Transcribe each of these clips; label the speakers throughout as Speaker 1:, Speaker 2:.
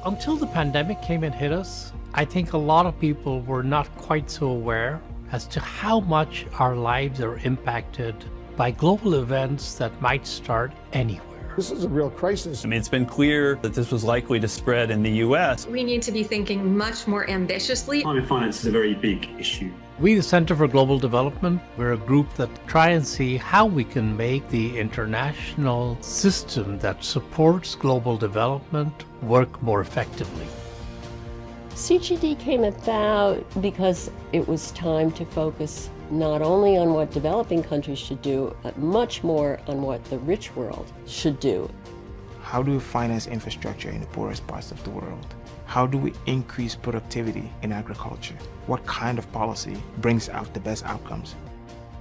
Speaker 1: Until the pandemic came and hit us, I think a lot of people were not quite so aware as to how much our lives are impacted by global events that might start anywhere.
Speaker 2: This is a real crisis.
Speaker 3: I mean, it's been clear that this was likely to spread in the U.S.
Speaker 4: We need to be thinking much more ambitiously.
Speaker 5: Climate finance is a very big issue.
Speaker 1: We, the Center for Global Development, we're a group that try and see how we can make the international system that supports global development work more effectively.
Speaker 6: CGD came about because it was time to focus not only on what developing countries should do, but much more on what the rich world should do.
Speaker 7: How do we finance infrastructure in the poorest parts of the world? How do we increase productivity in agriculture? What kind of policy brings out the best outcomes?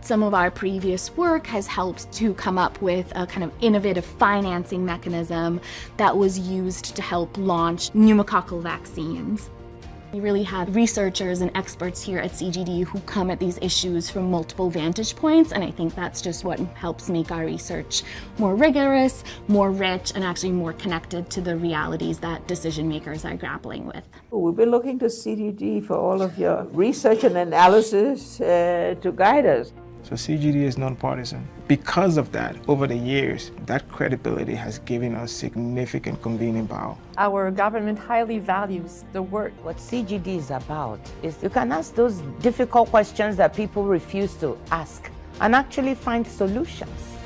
Speaker 8: Some of our previous work has helped to come up with a kind of innovative financing mechanism that was used to help launch pneumococcal vaccines. We really have researchers and experts here at CGD who come at these issues from multiple vantage points, and I think that's just what helps make our research more rigorous, more rich, and actually more connected to the realities that decision makers are grappling with.
Speaker 9: We've been looking to CGD for all of your research and analysis to guide us.
Speaker 7: So CGD is nonpartisan. Because of that, over the years, that credibility has given us significant convening power.
Speaker 10: Our government highly values the work.
Speaker 11: What CGD is about is you can ask those difficult questions that people refuse to ask and actually find solutions.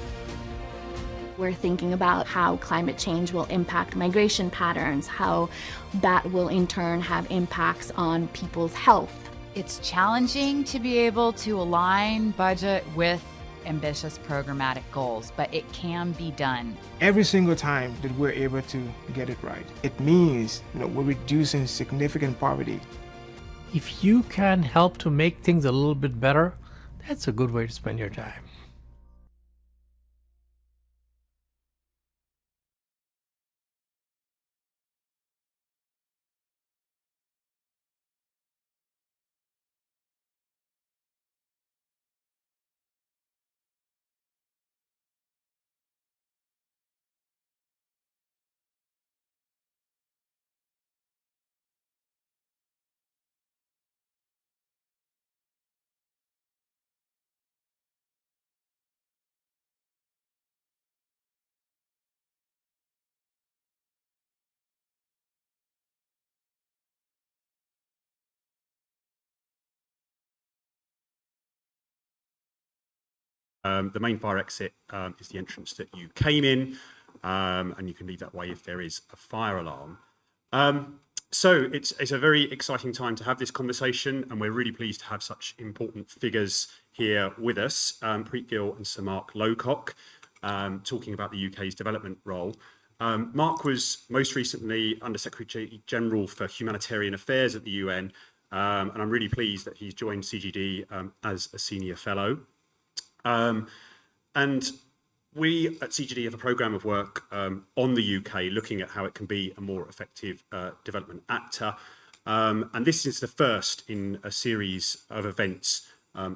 Speaker 8: We're thinking about how climate change will impact migration patterns, how that will in turn have impacts on people's health.
Speaker 12: It's challenging to be able to align budget with ambitious programmatic goals, but it can be done.
Speaker 7: Every single time that we're able to get it right, it means we're reducing significant poverty.
Speaker 1: If you can help to make things a little bit better, that's a good way to spend your time.
Speaker 5: The main fire exit is the entrance that you came in, and you can leave that way if there is a fire alarm. So it's a very exciting time to have this conversation, and we're really pleased to have such important figures here with us, Preet Gill and Sir Mark Lowcock, talking about the UK's development role. Mark was most recently Under Secretary General for Humanitarian Affairs at the UN, and I'm really pleased that he's joined CGD as a senior fellow. And we at CGD have a programme of work on the UK looking at how it can be a more effective development actor. And this is the first in a series of events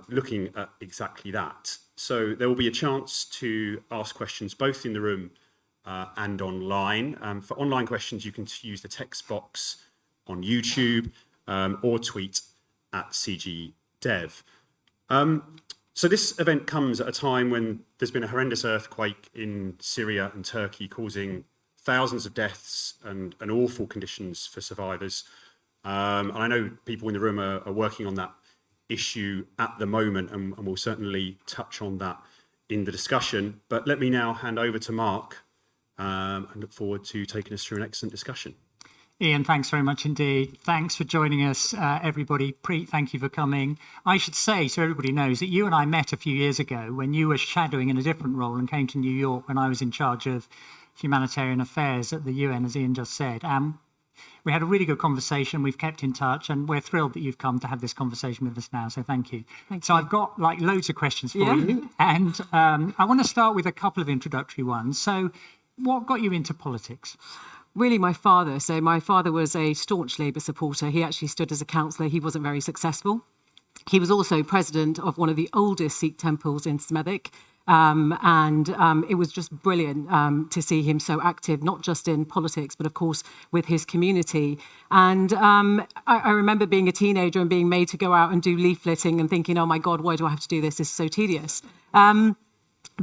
Speaker 5: looking at exactly that. So there will be a chance to ask questions both in the room and online. For online questions, you can use the text box on YouTube or tweet at CGDev. So this event comes at a time when there's been a horrendous earthquake in Syria and Turkey, causing thousands of deaths and awful conditions for survivors. And I know people in the room are working on that issue at the moment, and we'll certainly touch on that in the discussion. But let me now hand over to Mark and look forward to taking us through an excellent discussion.
Speaker 13: Ian, thanks very much indeed. Thanks for joining us, everybody. Preet, thank you for coming. I should say, so everybody knows, that you and I met a few years ago when you were shadowing in a different role and came to New York when I was in charge of humanitarian affairs at the UN, as Ian just said. We had a really good conversation. We've kept in touch, and we're thrilled that you've come to have this conversation with us now. So thank you. So I've got loads of questions for you, and I want to start with a couple of introductory ones. So what got you into politics?
Speaker 14: Really, my father. So my father was a staunch Labour supporter. He actually stood as a councillor. He wasn't very successful. He was also president of one of the oldest Sikh temples in Smethwick, It was just brilliant to see him so active, not just in politics, but of course with his community. And I remember being a teenager and being made to go out and do leafleting and thinking, oh my God, why do I have to do this? This is so tedious.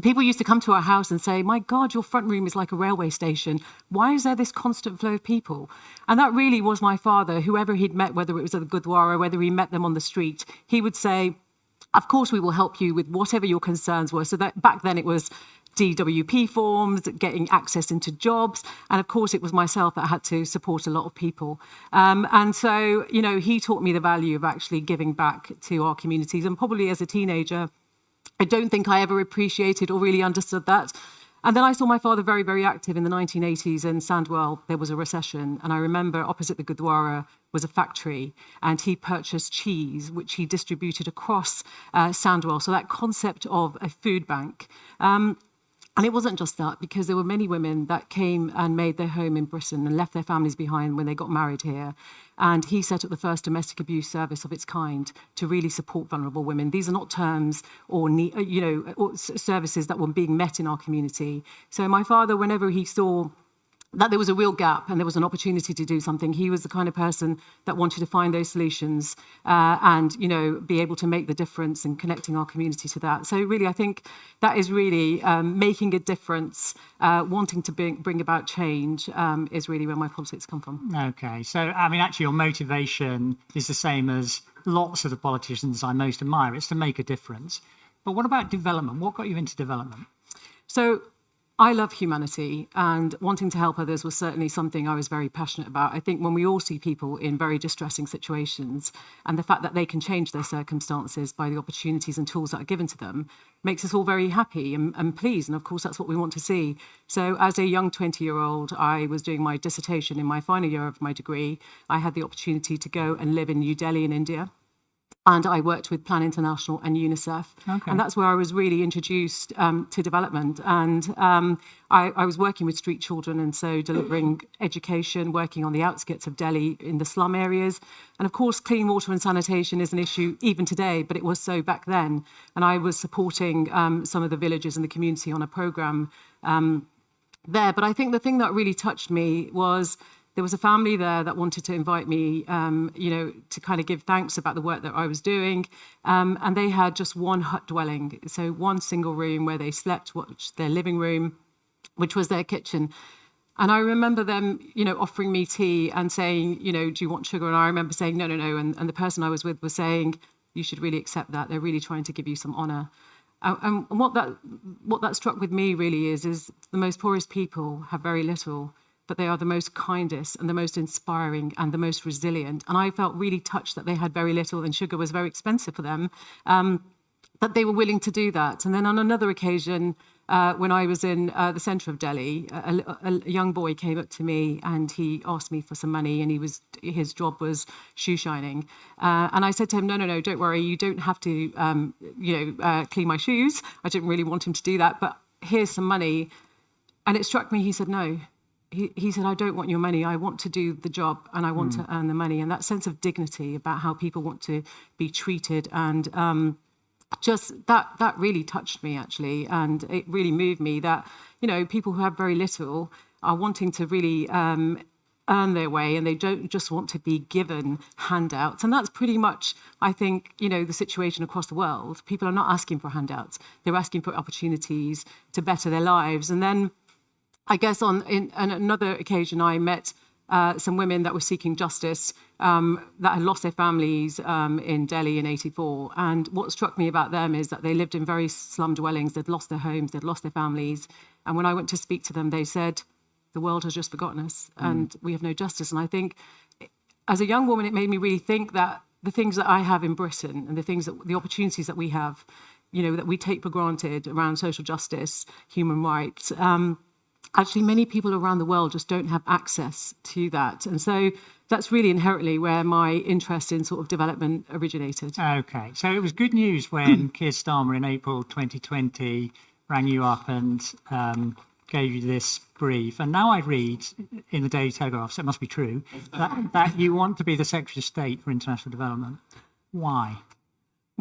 Speaker 14: People used to come to our house and say, my God, your front room is like a railway station. Why is there this constant flow of people? And that really was my father. Whoever he'd met, whether it was at the Gurdwara, whether he met them on the street, he would say, of course, we will help you with whatever your concerns were. So that back then it was DWP forms, getting access into jobs. And of course, it was myself that had to support a lot of people. And so, you know, he taught me the value of actually giving back to our communities. And probably as a teenager, I don't think I ever appreciated or really understood that. And then I saw my father very, very active in the 1980s in Sandwell. There was a recession. And I remember opposite the Gurdwara was a factory, and he purchased cheese, which he distributed across Sandwell. So that concept of a food bank. And it wasn't just that, because there were many women that came and made their home in Britain and left their families behind when they got married here. And he set up the first domestic abuse service of its kind to really support vulnerable women. These are not terms or services that were being met in our community. So my father, whenever he saw that there was a real gap and there was an opportunity to do something, he was the kind of person that wanted to find those solutions and, you know, be able to make the difference and connecting our community to that. So really, I think that is really making a difference, wanting to bring about change is really where my politics come from.
Speaker 13: Okay. So, I mean, actually, your motivation is the same as lots of the politicians I most admire. It's to make a difference. But what about development? What got you into development?
Speaker 14: So, I love humanity, and wanting to help others was certainly something I was very passionate about. I think when we all see people in very distressing situations, and the fact that they can change their circumstances by the opportunities and tools that are given to them makes us all very happy and pleased. And of course, that's what we want to see. So as a young 20-year-old, I was doing my dissertation in my final year of my degree. I had the opportunity to go and live in New Delhi in India. And I worked with Plan International and UNICEF. Okay. And that's where I was really introduced to development. And I was working with street children, and so delivering education, working on the outskirts of Delhi in the slum areas. And of course, clean water and sanitation is an issue even today, but it was so back then. And I was supporting some of the villages in the community on a program there. But I think the thing that really touched me was there was a family there that wanted to invite me, to kind of give thanks about the work that I was doing. And they had just one hut dwelling, so one single room where they slept, their living room, which was their kitchen. And I remember them, offering me tea and saying, do you want sugar? And I remember saying, no. And the person I was with was saying, you should really accept that. They're really trying to give you some honour. And what that struck with me really is the most poorest people have very little, but they are the most kindest and the most inspiring and the most resilient. And I felt really touched that they had very little and sugar was very expensive for them, that they were willing to do that. And then on another occasion, when I was in the centre of Delhi, a young boy came up to me and he asked me for some money, and his job was shoe shining. And I said to him, no, don't worry, you don't have to clean my shoes. I didn't really want him to do that, but here's some money. And it struck me, he said, no. He said, I don't want your money. I want to do the job and I want to earn the money. And that sense of dignity about how people want to be treated, and just that really touched me, actually. And it really moved me that, people who have very little are wanting to really earn their way, and they don't just want to be given handouts. And that's pretty much, I think, the situation across the world. People are not asking for handouts. They're asking for opportunities to better their lives. And then I guess on another occasion, I met some women that were seeking justice that had lost their families in Delhi in '84. And what struck me about them is that they lived in very slum dwellings. They'd lost their homes, they'd lost their families. And when I went to speak to them, they said, the world has just forgotten us and we have no justice. And I think as a young woman, it made me really think that the things that I have in Britain and the opportunities that we have, that we take for granted around social justice, human rights, actually, many people around the world just don't have access to that. And so that's really inherently where my interest in sort of development originated.
Speaker 13: Okay. So it was good news when Keir Starmer in April 2020 rang you up and gave you this brief. And now I read in the Daily Telegraph, so it must be true, that you want to be the Secretary of State for International Development. Why?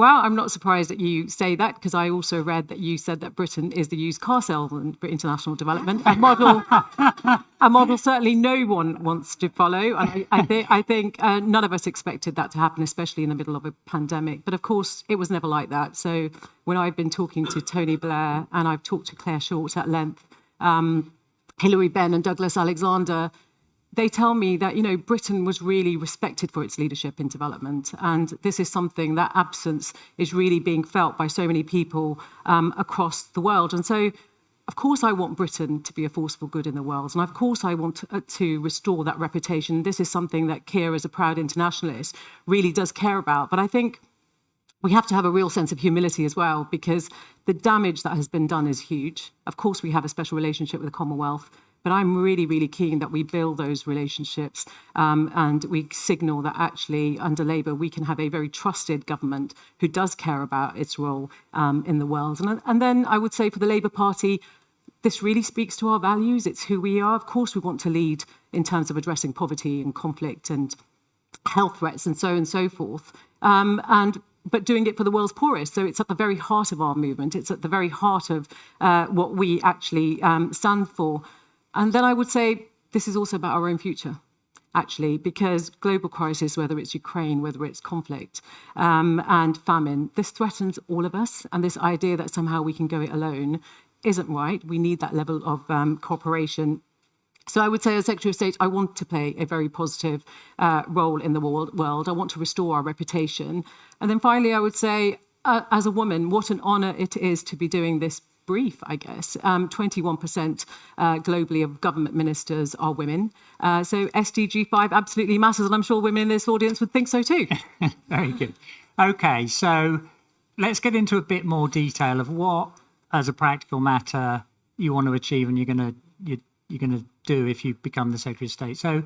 Speaker 14: Well, I'm not surprised that you say that, because I also read that you said that Britain is the used car salesman for international development, a model certainly no one wants to follow. And I think none of us expected that to happen, especially in the middle of a pandemic. But of course, it was never like that. So when I've been talking to Tony Blair, and I've talked to Claire Short at length, Hilary Benn and Douglas Alexander, they tell me that, Britain was really respected for its leadership in development. And this is something, that absence is really being felt by so many people across the world. And so, of course, I want Britain to be a force for good in the world. And of course, I want to restore that reputation. This is something that Keir, as a proud internationalist, really does care about. But I think we have to have a real sense of humility as well, because the damage that has been done is huge. Of course, we have a special relationship with the Commonwealth, but I'm really, really keen that we build those relationships and we signal that actually under Labour we can have a very trusted government who does care about its role in the world. And then I would say for the Labour Party, this really speaks to our values. It's who we are. Of course, we want to lead in terms of addressing poverty and conflict and health threats and so forth. But doing it for the world's poorest. So it's at the very heart of our movement. It's at the very heart of what we actually stand for. And then I would say this is also about our own future, actually, because global crisis, whether it's Ukraine, whether it's conflict and famine, this threatens all of us. And this idea that somehow we can go it alone isn't right. We need that level of cooperation. So I would say, as Secretary of State, I want to play a very positive role in the world. I want to restore our reputation. And then finally, I would say, as a woman, what an honour it is to be doing this brief, I guess. 21% globally of government ministers are women. So SDG 5 absolutely matters, and I'm sure women in this audience would think so too.
Speaker 13: Very good. Okay, so let's get into a bit more detail of what, as a practical matter, you want to achieve and you're going to do if you become the Secretary of State. So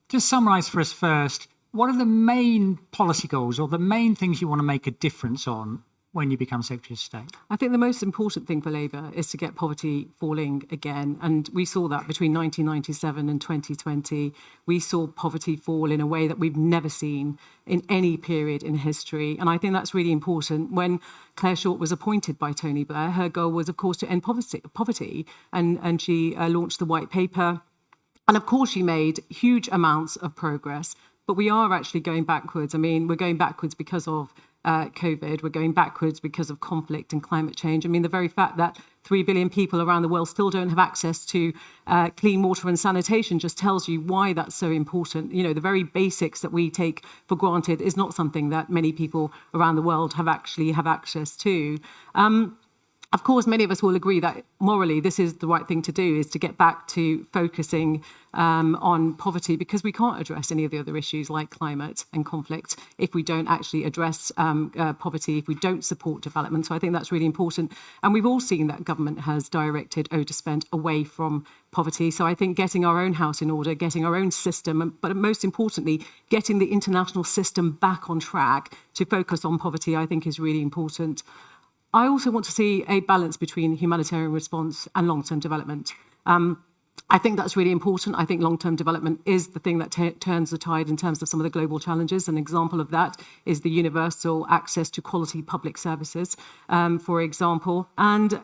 Speaker 13: just summarise for us first, what are the main policy goals or the main things you want to make a difference on when you become Secretary of State?
Speaker 14: I think the most important thing for Labour is to get poverty falling again. And we saw that between 1997 and 2020. We saw poverty fall in a way that we've never seen in any period in history. And I think that's really important. When Claire Short was appointed by Tony Blair, her goal was, of course, to end poverty. And she launched the white paper. And of course, she made huge amounts of progress. But we are actually going backwards. I mean, we're going backwards because of COVID. We're going backwards because of conflict and climate change. I mean, the very fact that 3 billion people around the world still don't have access to clean water and sanitation just tells you why that's so important. The very basics that we take for granted is not something that many people around the world have access to. Of course, many of us will agree that morally this is the right thing to do, is to get back to focusing on poverty, because we can't address any of the other issues like climate and conflict if we don't actually address poverty, if we don't support development. So I think that's really important. And we've all seen that government has directed ODA spend away from poverty. So I think getting our own house in order, getting our own system, but most importantly, getting the international system back on track to focus on poverty, I think is really important. I also want to see a balance between humanitarian response and long-term development. I think that's really important. I think long-term development is the thing that turns the tide in terms of some of the global challenges. An example of that is the universal access to quality public services, for example. And,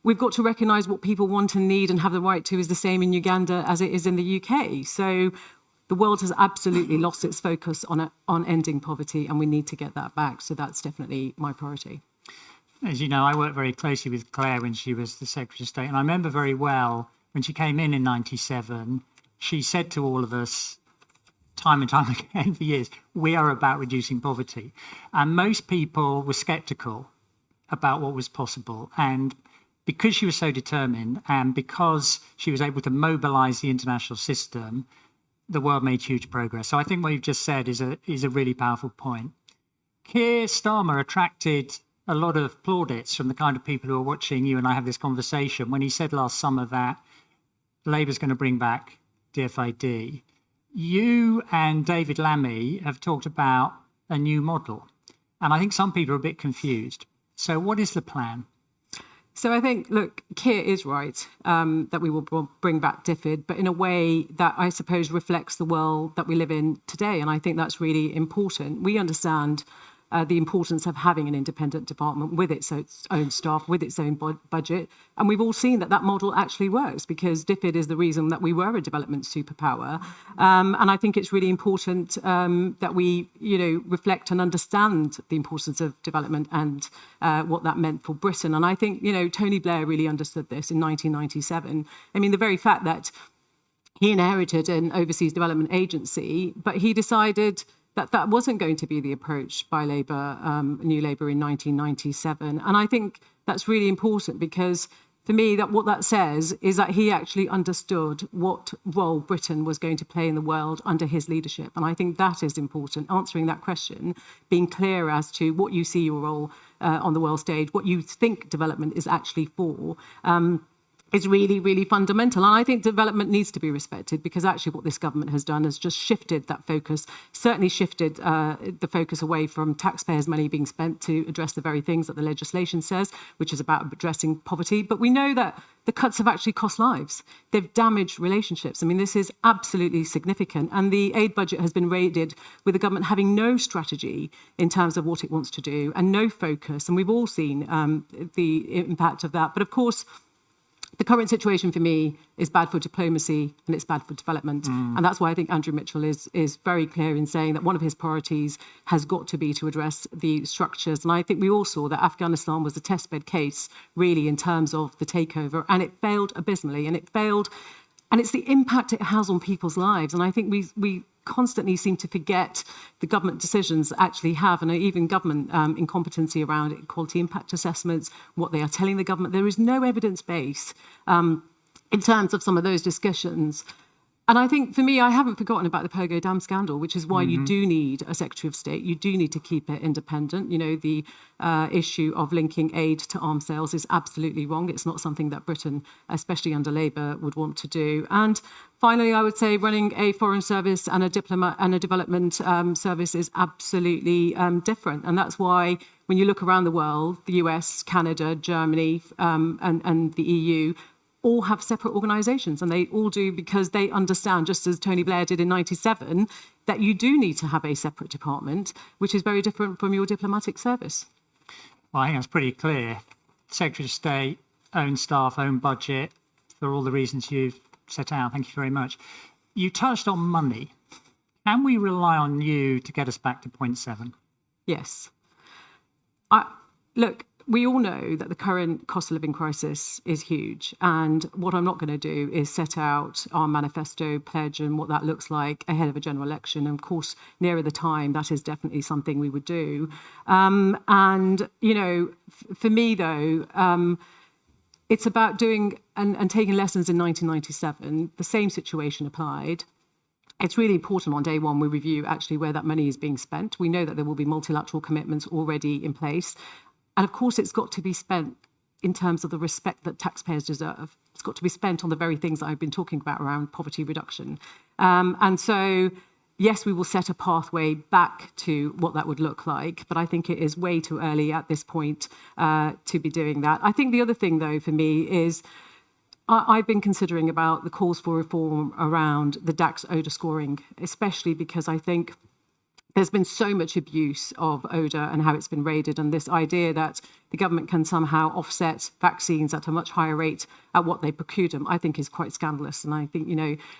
Speaker 14: we've got to recognise what people want and need and have the right to is the same in Uganda as it is in the UK. So the world has absolutely lost its focus on ending poverty, and we need to get that back. So that's definitely my priority.
Speaker 13: As you know, I worked very closely with Claire when she was the Secretary of State, and I remember very well when she came in 97, she said to all of us, time and time again for years, we are about reducing poverty. And most people were sceptical about what was possible. And because she was so determined and because she was able to mobilise the international system, the world made huge progress. So I think what you've just said is a really powerful point. Keir Starmer attracted a lot of plaudits from the kind of people who are watching you and I have this conversation when he said last summer that Labour's going to bring back DFID. You and David Lammy have talked about a new model, and I think some people are a bit confused. So what is the plan?
Speaker 14: So I think, look, Keir is right that we will bring back DFID, but in a way that I suppose reflects the world that we live in today. And I think that's really important. We understand the importance of having an independent department with its own staff, with its own budget. And we've all seen that that model actually works, because DFID is the reason that we were a development superpower. And I think it's really important that we, reflect and understand the importance of development and what that meant for Britain. And I think, Tony Blair really understood this in 1997. I mean, the very fact that he inherited an overseas development agency, but he decided that that wasn't going to be the approach by Labour, New Labour in 1997. And I think that's really important, because for me, that what that says is that he actually understood what role Britain was going to play in the world under his leadership. And I think that is important, answering that question, being clear as to what you see your role on the world stage, what you think development is actually for. Is really, really fundamental. And I think development needs to be respected, because actually what this government has done is just shifted that focus, certainly shifted the focus away from taxpayers' money being spent to address the very things that the legislation says, which is about addressing poverty. But we know that the cuts have actually cost lives. They've damaged relationships. I mean, this is absolutely significant. And the aid budget has been raided with the government having no strategy in terms of what it wants to do and no focus. And we've all seen the impact of that. But of course, the current situation for me is bad for diplomacy and it's bad for development. And that's why I think Andrew Mitchell is very clear in saying that one of his priorities has got to be to address the structures. And I think we all saw that Afghanistan was a testbed case, really, in terms of the takeover. And it failed abysmally. And it's the impact it has on people's lives. And I think we constantly seem to forget the government decisions actually have, and even government incompetency around it, quality impact assessments, what they are telling the government. There is no evidence base in terms of some of those discussions. And I think, for me, I haven't forgotten about the Pogo Dam scandal, which is why you do need a Secretary of State. You do need to keep it independent. The issue of linking aid to arms sales is absolutely wrong. It's not something that Britain, especially under Labour, would want to do. And finally, I would say running a foreign service and a diplomat and a development service is absolutely different. And that's why when you look around the world, the US, Canada, Germany, and the EU, all have separate organisations, and they all do because they understand, just as Tony Blair did in 97, that you do need to have a separate department, which is very different from your diplomatic service.
Speaker 13: Well, I think that's pretty clear. Secretary of State, own staff, own budget, for all the reasons you've set out. Thank you very much. You touched on money. Can we rely on you to get us back to 0.7?
Speaker 14: Yes. Look, we all know that the current cost of living crisis is huge. And what I'm not going to do is set out our manifesto pledge and what that looks like ahead of a general election. And of course, nearer the time, that is definitely something we would do. For me, though, it's about doing and taking lessons in 1997. The same situation applied. It's really important on day one we review actually where that money is being spent. We know that there will be multilateral commitments already in place. And of course, it's got to be spent in terms of the respect that taxpayers deserve. It's got to be spent on the very things that I've been talking about around poverty reduction. And so, yes, we will set a pathway back to what that would look like, but I think it is way too early at this point to be doing that. I think the other thing, though, for me is I've been considering about the calls for reform around the DAX ODA scoring, especially because I think there's been so much abuse of ODA and how it's been raided, and this idea that the government can somehow offset vaccines at a much higher rate at what they procured them, I think is quite scandalous. And I think,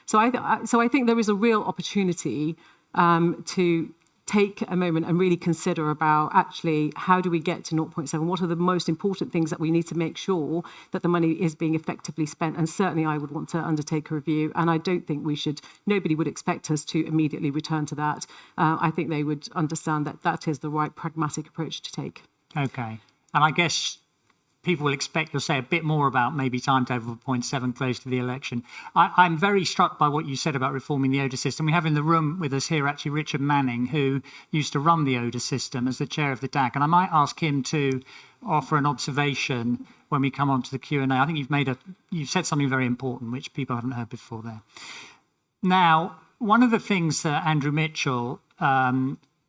Speaker 14: so I think there is a real opportunity to take a moment and really consider about actually how do we get to 0.7? What are the most important things that we need to make sure that the money is being effectively spent? And certainly I would want to undertake a review. And I don't think nobody would expect us to immediately return to that. I think they would understand that that is the right pragmatic approach to take.
Speaker 13: Okay. And I guess people will expect you'll say a bit more about maybe timetable for 0.7 close to the election. I'm very struck by what you said about reforming the ODA system. We have in the room with us here actually Richard Manning, who used to run the ODA system as the chair of the DAC. And I might ask him to offer an observation when we come on to the Q&A. I think you've said something very important, which people haven't heard before there. Now, one of the things that Andrew Mitchell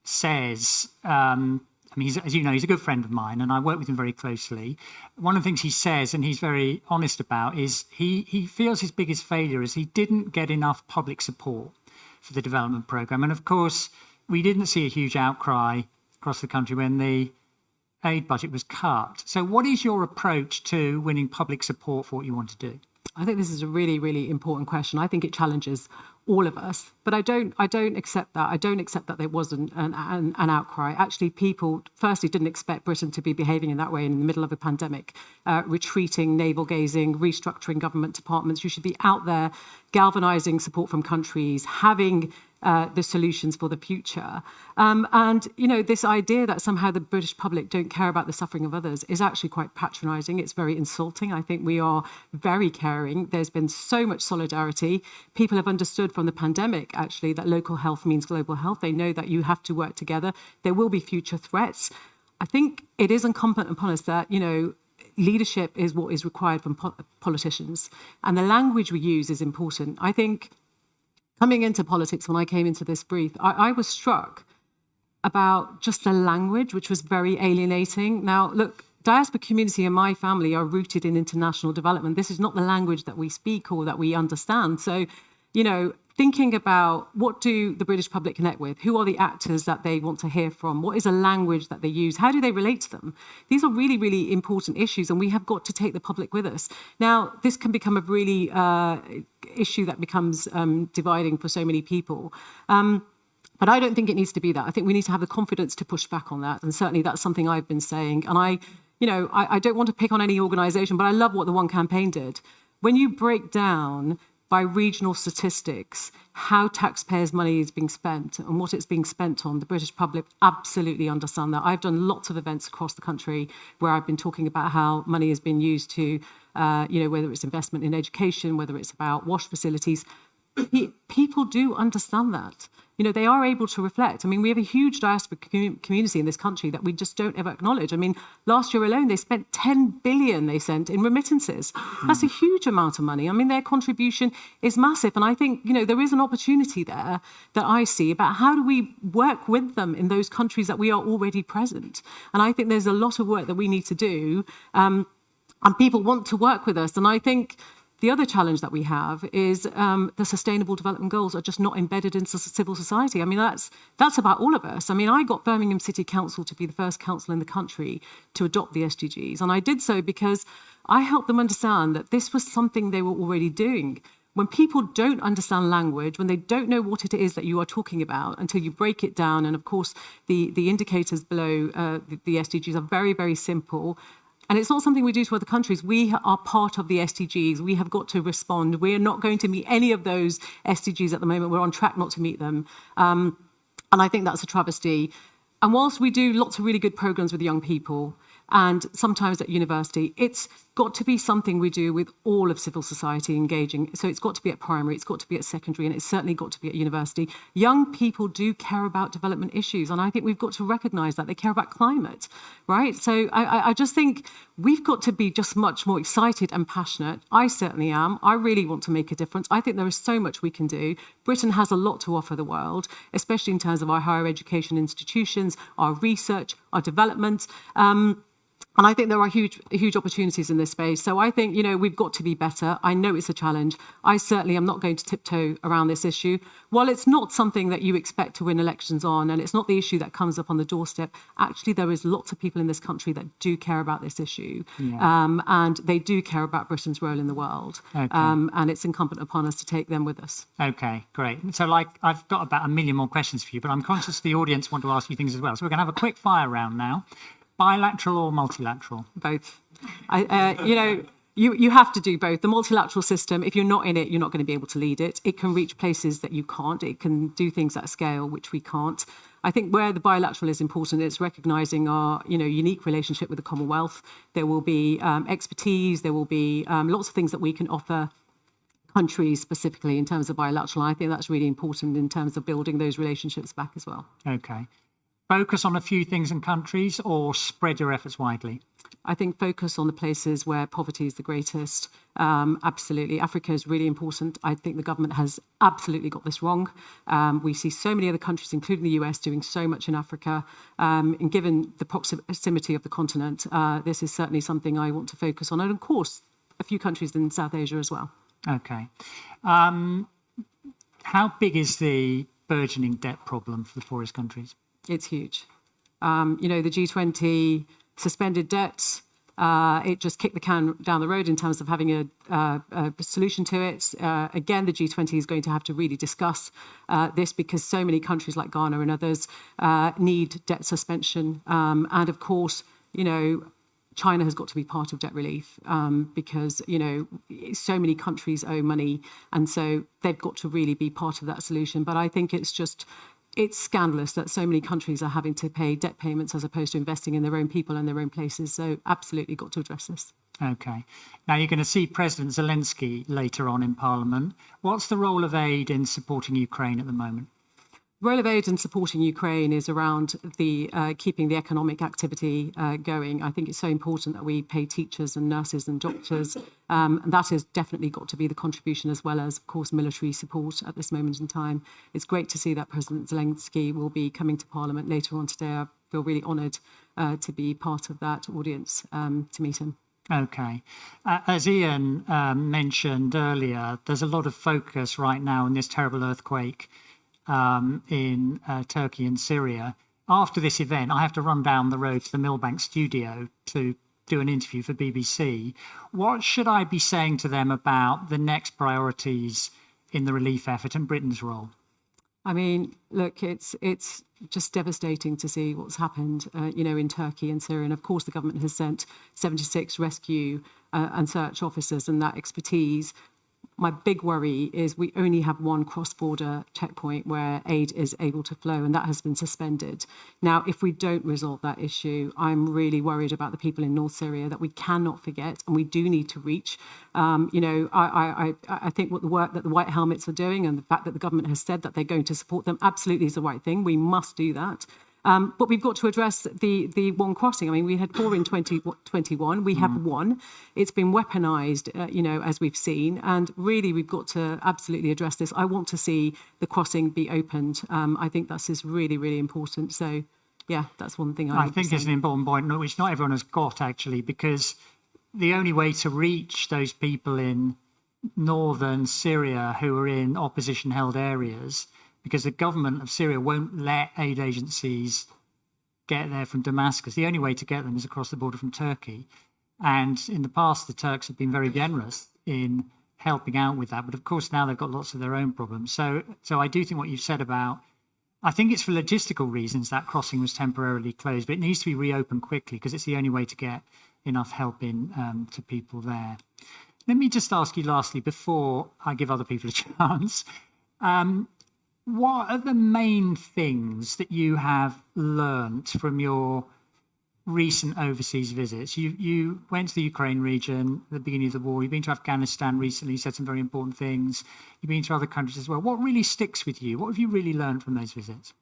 Speaker 13: says, as you know, he's a good friend of mine and I work with him very closely. One of the things he says, and he's very honest about, is he feels his biggest failure is he didn't get enough public support for the development programme. And of course, we didn't see a huge outcry across the country when the aid budget was cut. So what is your approach to winning public support for what you want to do?
Speaker 14: I think this is a really, really important question. I think it challenges all of us, but I don't accept that. I don't accept that there wasn't an outcry. Actually, people firstly didn't expect Britain to be behaving in that way in the middle of a pandemic, retreating, navel-gazing, restructuring government departments. You should be out there galvanising support from countries, having the solutions for the future. And, this idea that somehow the British public don't care about the suffering of others is actually quite patronising. It's very insulting. I think we are very caring. There's been so much solidarity. People have understood from the pandemic, actually, that local health means global health. They know that you have to work together. There will be future threats. I think it is incumbent upon us that, leadership is what is required from politicians. And the language we use is important. I think coming into politics, when I came into this brief, I was struck about just the language, which was very alienating. Now, look, diaspora community and my family are rooted in international development. This is not the language that we speak or that we understand. So, thinking about what do the British public connect with? Who are the actors that they want to hear from? What is a language that they use? How do they relate to them? These are really, really important issues, and we have got to take the public with us. Now, this can become a really issue that becomes dividing for so many people. But I don't think it needs to be that. I think we need to have the confidence to push back on that. And certainly that's something I've been saying. And I don't want to pick on any organisation, but I love what the One Campaign did. When you break down by regional statistics how taxpayers' money is being spent and what it's being spent on, the British public absolutely understand that. I've done lots of events across the country where I've been talking about how money has been used to, whether it's investment in education, whether it's about wash facilities. People do understand that. They are able to reflect. I mean, we have a huge diaspora community in this country that we just don't ever acknowledge. I mean, last year alone, they spent 10 billion they sent in remittances. That's a huge amount of money. I mean, their contribution is massive. And I think, there is an opportunity there that I see about how do we work with them in those countries that we are already present. And I think there's a lot of work that we need to do. And people want to work with us. And I think the other challenge that we have is the Sustainable Development Goals are just not embedded into civil society. I mean, that's about all of us. I mean, I got Birmingham City Council to be the first council in the country to adopt the SDGs. And I did so because I helped them understand that this was something they were already doing. When people don't understand language, when they don't know what it is that you are talking about until you break it down, and of course, the indicators below the SDGs are very, very simple. And it's not something we do to other countries. We are part of the SDGs. We have got to respond. We are not going to meet any of those SDGs at the moment. We're on track not to meet them. And I think that's a travesty. And whilst we do lots of really good programs with young people, and sometimes at university, it's got to be something we do with all of civil society engaging. So it's got to be at primary, it's got to be at secondary, and it's certainly got to be at university. Young people do care about development issues, and I think we've got to recognise that. They care about climate, right? So I just think we've got to be just much more excited and passionate. I certainly am. I really want to make a difference. I think there is so much we can do. Britain has a lot to offer the world, especially in terms of our higher education institutions, our research, our development. And I think there are huge opportunities in this space. So I think, we've got to be better. I know it's a challenge. I certainly am not going to tiptoe around this issue. While it's not something that you expect to win elections on, and it's not the issue that comes up on the doorstep, actually there is lots of people in this country that do care about this issue. Yeah. And they do care about Britain's role in the world. Okay. And it's incumbent upon us to take them with us.
Speaker 13: Okay, great. So I've got about 1 million more questions for you, but I'm conscious the audience want to ask you things as well. So we're going to have a quick fire round now. Bilateral or multilateral? Both. You have to do both. The multilateral system, if you're not in it, you're not going to be able to lead it. It can reach places that you can't. It can do things at scale, which we can't. I think where the bilateral is important, it's recognising our unique relationship with the Commonwealth. There will be expertise. There will be lots of things that we can offer countries specifically in terms of bilateral. I think that's really important in terms of building those relationships back as well. Okay. Focus on a few things and countries or spread your efforts widely? I think focus on the places where poverty is the greatest. Absolutely. Africa is really important. I think the government has absolutely got this wrong. We see so many other countries, including the US, doing so much in Africa. And given the proximity of the continent, this is certainly something I want to focus on. And of course, a few countries in South Asia as well. Okay. How big is the burgeoning debt problem for the poorest countries? It's huge.
Speaker 14: The G20 suspended debts. It just kicked the can down the road in terms of having a solution to it. Again, the G20 is going to have to really discuss this because so many countries like Ghana and others need debt suspension. And of course, China has got to be part of debt relief because, so many countries owe money. And so they've got to really be part of that solution. But I think it's scandalous that so many countries are having to pay debt payments as opposed to investing in their own people and their own places. So absolutely got to address this.
Speaker 13: Okay. Now you're going to see President Zelensky later on in Parliament. What's the role of aid in supporting Ukraine at the moment?
Speaker 14: The role of aid in supporting Ukraine is around the keeping the economic activity going. I think it's so important that we pay teachers and nurses and doctors. And that has definitely got to be the contribution, as well as, of course, military support at this moment in time. It's great to see that President Zelensky will be coming to Parliament later on today. I feel really honoured to be part of that audience to meet him.
Speaker 13: Okay. As Ian mentioned earlier, there's a lot of focus right now on this terrible earthquake in Turkey and Syria. After this event, I have to run down the road to the Millbank studio to do an interview for BBC. What should I be saying to them about the next priorities in the relief effort and Britain's role?
Speaker 14: I mean, look, it's just devastating to see what's happened, in Turkey and Syria. And of course, the government has sent 76 rescue and search officers and that expertise. My big worry is we only have one cross-border checkpoint where aid is able to flow, and that has been suspended. Now, if we don't resolve that issue, I'm really worried about the people in North Syria that we cannot forget, and we do need to reach. I think what the work that the White Helmets are doing and the fact that the government has said that they're going to support them absolutely is the right thing. We must do that. But we've got to address the one crossing. I mean, we had 4 in 2021. We have 1. It's been weaponized, as we've seen. And really, we've got to absolutely address this. I want to see the crossing be opened. I think this is really, really important. So, yeah, that's one thing
Speaker 13: I think is an important point, which not everyone has got, actually, because the only way to reach those people in northern Syria who are in opposition-held areas, because the government of Syria won't let aid agencies get there from Damascus. The only way to get them is across the border from Turkey. And in the past, the Turks have been very generous in helping out with that. But of course, now they've got lots of their own problems. So I do think what you've said about, I think it's for logistical reasons that crossing was temporarily closed, but it needs to be reopened quickly because it's the only way to get enough help in to people there. Let me just ask you lastly, before I give other people a chance, what are the main things that you have learnt from your recent overseas visits? You went to the Ukraine region at the beginning of the war. You've been to Afghanistan recently. You said some very important things. You've been to other countries as well. What really sticks with you? What have you really learned from those visits?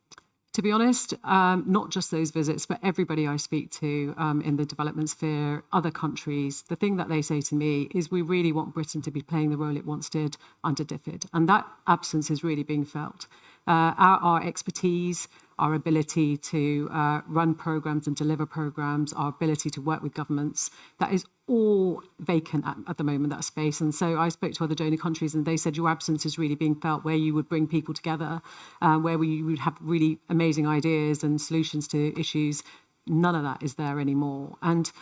Speaker 14: To be honest, not just those visits, but everybody I speak to in the development sphere, other countries, the thing that they say to me is we really want Britain to be playing the role it once did under DFID. And that absence is really being felt. Our expertise, our ability to run programs and deliver programs, our ability to work with governments, that is all vacant at the moment, that space. And so I spoke to other donor countries and they said your absence is really being felt, where you would bring people together, where you would have really amazing ideas and solutions to issues. None of that is there anymore. And,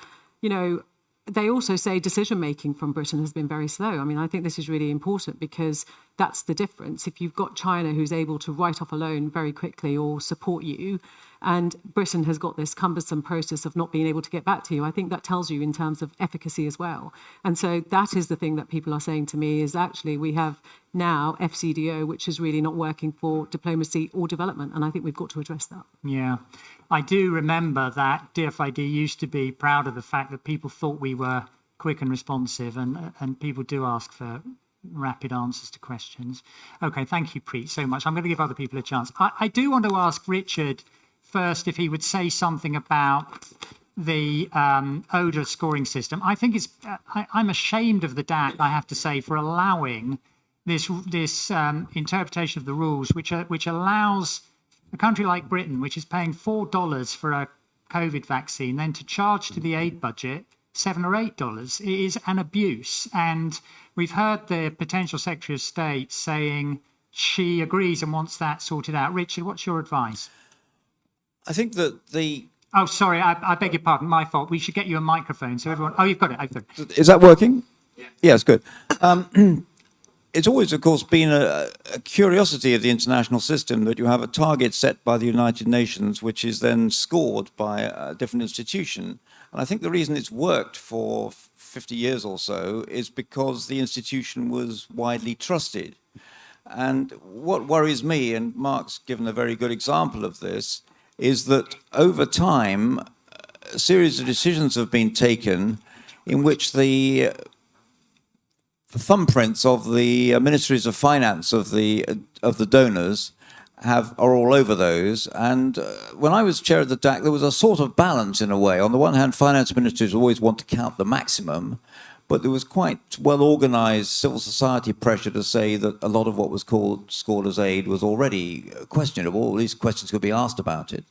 Speaker 14: they also say decision-making from Britain has been very slow. I mean, I think this is really important because that's the difference. If you've got China who's able to write off a loan very quickly or support you, and Britain has got this cumbersome process of not being able to get back to you, I think that tells you in terms of efficacy as well. And so that is the thing that people are saying to me is actually we have now FCDO, which is really not working for diplomacy or development. And I think we've got to address that.
Speaker 13: Yeah. I do remember that DFID used to be proud of the fact that people thought we were quick and responsive, and people do ask for rapid answers to questions. Okay, thank you, Preet, so much. I'm going to give other people a chance. I do want to ask Richard first if he would say something about the ODA scoring system. I think I'm ashamed of the DAC, I have to say, for allowing this interpretation of the rules, which allows a country like Britain, which is paying $4 for a COVID vaccine, then to charge to the aid budget $7 or $8. It is an abuse. And we've heard the potential Secretary of State saying she agrees and wants that sorted out. Richard, what's your advice?
Speaker 2: I think that the...
Speaker 13: Oh, sorry, I beg your pardon, my fault. We should get you a microphone so everyone... Oh, you've got it.
Speaker 2: Is that working? Yeah. Yes, good. It's always, of course, been a curiosity of the international system that you have a target set by the United Nations, which is then scored by a different institution. And I think the reason it's worked for 50 years or so is because the institution was widely trusted. And what worries me, and Mark's given a very good example of this, is that over time, a series of decisions have been taken in which the thumbprints of the ministries of finance of the donors are all over those. And when I was chair of the DAC, there was a sort of balance in a way. On the one hand, finance ministers always want to count the maximum, but there was quite well-organized civil society pressure to say that a lot of what was scored as aid was already questionable, or at least questions could be asked about it.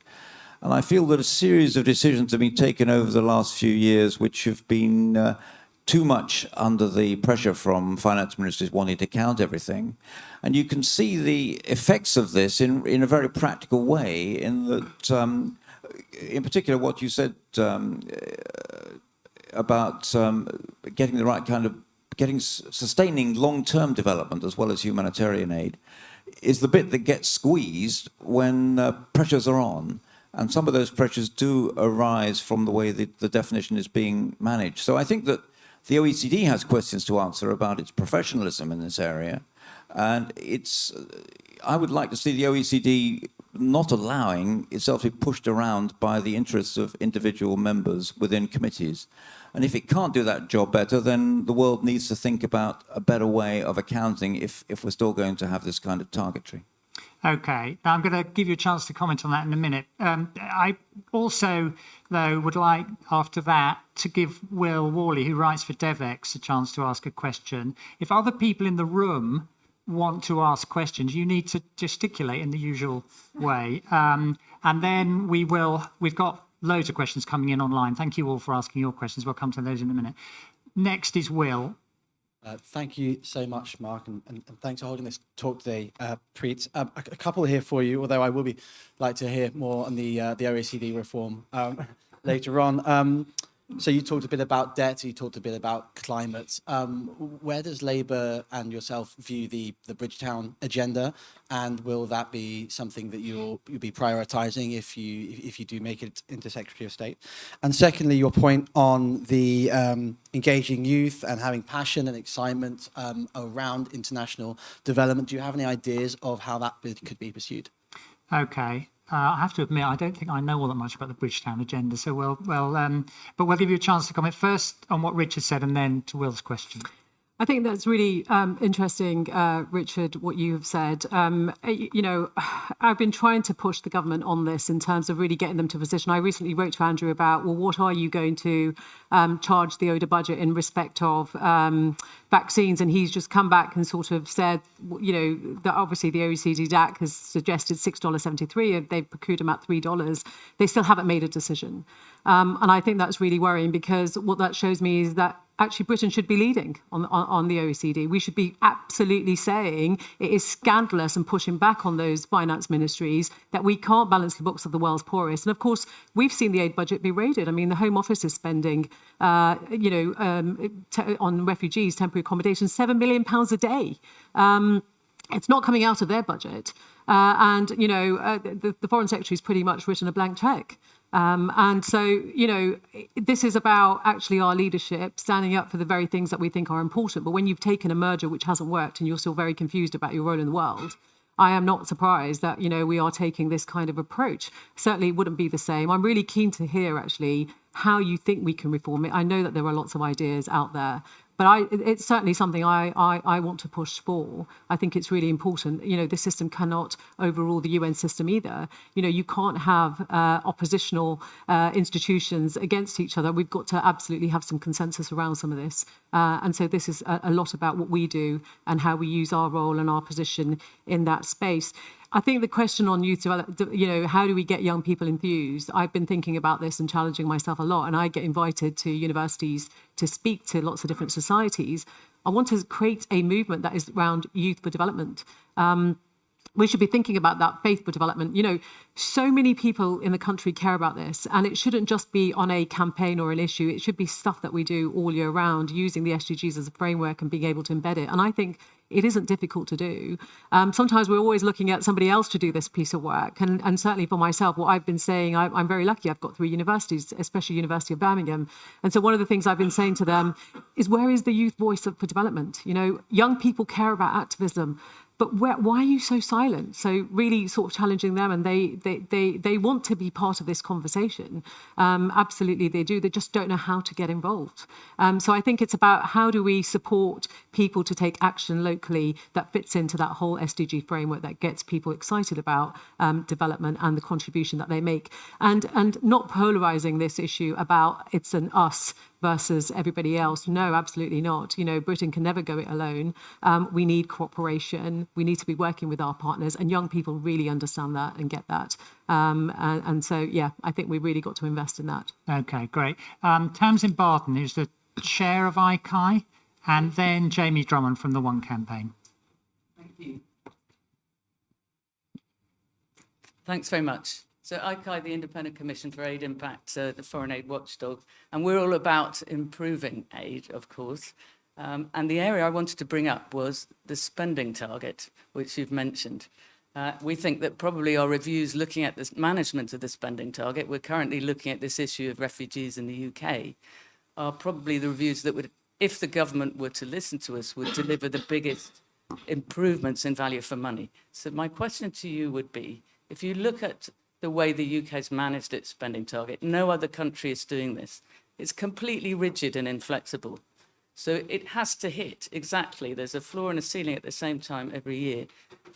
Speaker 2: And I feel that a series of decisions have been taken over the last few years which have been too much under the pressure from finance ministers wanting to count everything. And you can see the effects of this in a very practical way, in that, in particular, what you said about getting the right kind of, sustaining long-term development as well as humanitarian aid, is the bit that gets squeezed when pressures are on. And some of those pressures do arise from the way that the definition is being managed. So I think that the OECD has questions to answer about its professionalism in this area. And I would like to see the OECD not allowing itself to be pushed around by the interests of individual members within committees. And if it can't do that job better, then the world needs to think about a better way of accounting if we're still going to have this kind of targetry.
Speaker 13: Okay, now I'm going to give you a chance to comment on that in a minute. I also, though, would like, after that, to give Will Worley, who writes for DevEx, a chance to ask a question. If other people in the room want to ask questions, you need to gesticulate in the usual way. And then we've got loads of questions coming in online. Thank you all for asking your questions. We'll come to those in a minute. Next is Will.
Speaker 15: Thank you so much, Mark, and thanks for holding this talk today, Preet. A couple here for you, although I will like to hear more on the OECD reform later on. So you talked a bit about debt, you talked a bit about climate. Where does Labour and yourself view the Bridgetown agenda, and will that be something that you'll be prioritising if you do make it into Secretary of State? And secondly, your point on the engaging youth and having passion and excitement around international development. Do you have any ideas of how that could be pursued?
Speaker 13: Okay. I have to admit, I don't think I know all that much about the Bridgetown agenda, so but we'll give you a chance to comment first on what Richard said and then to Will's question.
Speaker 14: I think that's really interesting, Richard, what you have said. You know, I've been trying to push the government on this in terms of really getting them to a position. I recently wrote to Andrew about, well, what are you going to charge the ODA budget in respect of vaccines? And he's just come back and sort of said, you know, that obviously the OECD DAC has suggested $6.73. They've procured them at $3. They still haven't made a decision. And I think that's really worrying, because what that shows me is that actually Britain should be leading on the OECD. We should be absolutely saying it is scandalous and pushing back on those finance ministries that we can't balance the books of the world's poorest. And of course, we've seen the aid budget be raided. I mean, the Home Office is spending, on refugees, temporary accommodation, £7 million a day. It's not coming out of their budget. The Foreign Secretary's pretty much written a blank cheque. And so, you know, this is about actually our leadership standing up for the very things that we think are important. But when you've taken a merger which hasn't worked and you're still very confused about your role in the world, I am not surprised that, you know, we are taking this kind of approach. Certainly it wouldn't be the same. I'm really keen to hear actually how you think we can reform it. I know that there are lots of ideas out there, but it's certainly something I want to push for. I think it's really important. You know, the system cannot overrule the UN system either. You know, you can't have oppositional institutions against each other. We've got to absolutely have some consensus around some of this. And so this is a lot about what we do and how we use our role and our position in that space. I think the question on youth development, you know, how do we get young people enthused? I've been thinking about this and challenging myself a lot, and I get invited to universities to speak to lots of different societies. I want to create a movement that is around youth for development. we should be thinking about that faithful development. You know, so many people in the country care about this, and it shouldn't just be on a campaign or an issue. It should be stuff that we do all year round, using the SDGs as a framework and being able to embed it. And I think it isn't difficult to do. Sometimes we're always looking at somebody else to do this piece of work. And certainly for myself, what I've been saying, I'm very lucky. I've got 3 universities, especially University of Birmingham. And so one of the things I've been saying to them is, where is the youth voice for development? You know, young people care about activism, but why are you so silent? So really sort of challenging them, and they want to be part of this conversation. Absolutely, they do. They just don't know how to get involved. So I think it's about how do we support people to take action locally that fits into that whole SDG framework that gets people excited about development and the contribution that they make, and not polarizing this issue about it's an us versus everybody else. No, absolutely not. You know, Britain can never go it alone. We need cooperation. We need to be working with our partners, and young people really understand that and get that. And so, yeah, I think we've really got to invest in that.
Speaker 13: Okay, great. Tamsin Barton is the chair of ICAI, and then Jamie Drummond from the One Campaign.
Speaker 16: Thank you. Thanks very much. So ICAI, the Independent Commission for Aid Impact, the foreign aid watchdog, and we're all about improving aid, of course. And the area I wanted to bring up was the spending target, which you've mentioned. We think that probably our reviews looking at the management of the spending target, we're currently looking at this issue of refugees in the UK, are probably the reviews that would, if the government were to listen to us, would deliver the biggest improvements in value for money. So my question to you would be, if you look at the way the UK has managed its spending target, no other country is doing this. It's completely rigid and inflexible. So it has to hit exactly. There's a floor and a ceiling at the same time every year.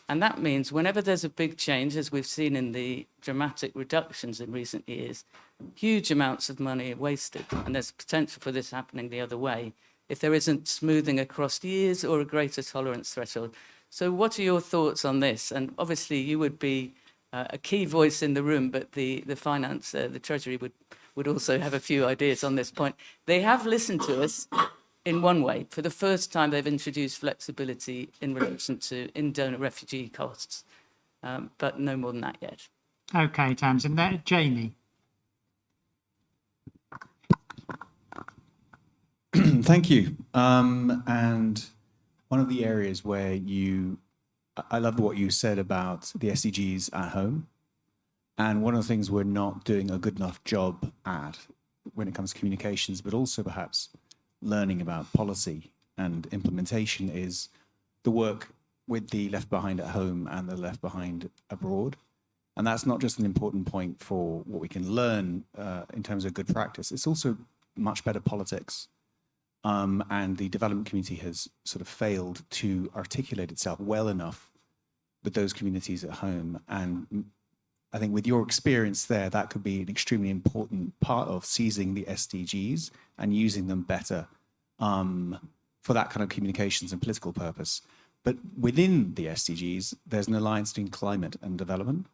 Speaker 16: And that means whenever there's a big change, as we've seen in the dramatic reductions in recent years, huge amounts of money are wasted. And there's potential for this happening the other way if there isn't smoothing across years or a greater tolerance threshold. So what are your thoughts on this? And obviously you would be a key voice in the room, but the finance, the Treasury would also have a few ideas on this point. They have listened to us in one way. For the first time, they've introduced flexibility in relation to in-donor refugee costs, but no more than that yet.
Speaker 13: Okay, Tamsin. Jamie.
Speaker 17: Thank you. And one of the areas where I love what you said about the SDGs at home. And one of the things we're not doing a good enough job at when it comes to communications, but also perhaps learning about policy and implementation, is the work with the left behind at home and the left behind abroad. And that's not just an important point for what we can learn in terms of good practice. It's also much better politics. And the development community has sort of failed to articulate itself well enough with those communities at home. And I think with your experience there, that could be an extremely important part of seizing the SDGs and using them better for that kind of communications and political purpose. But within the SDGs, there's an alliance between climate and development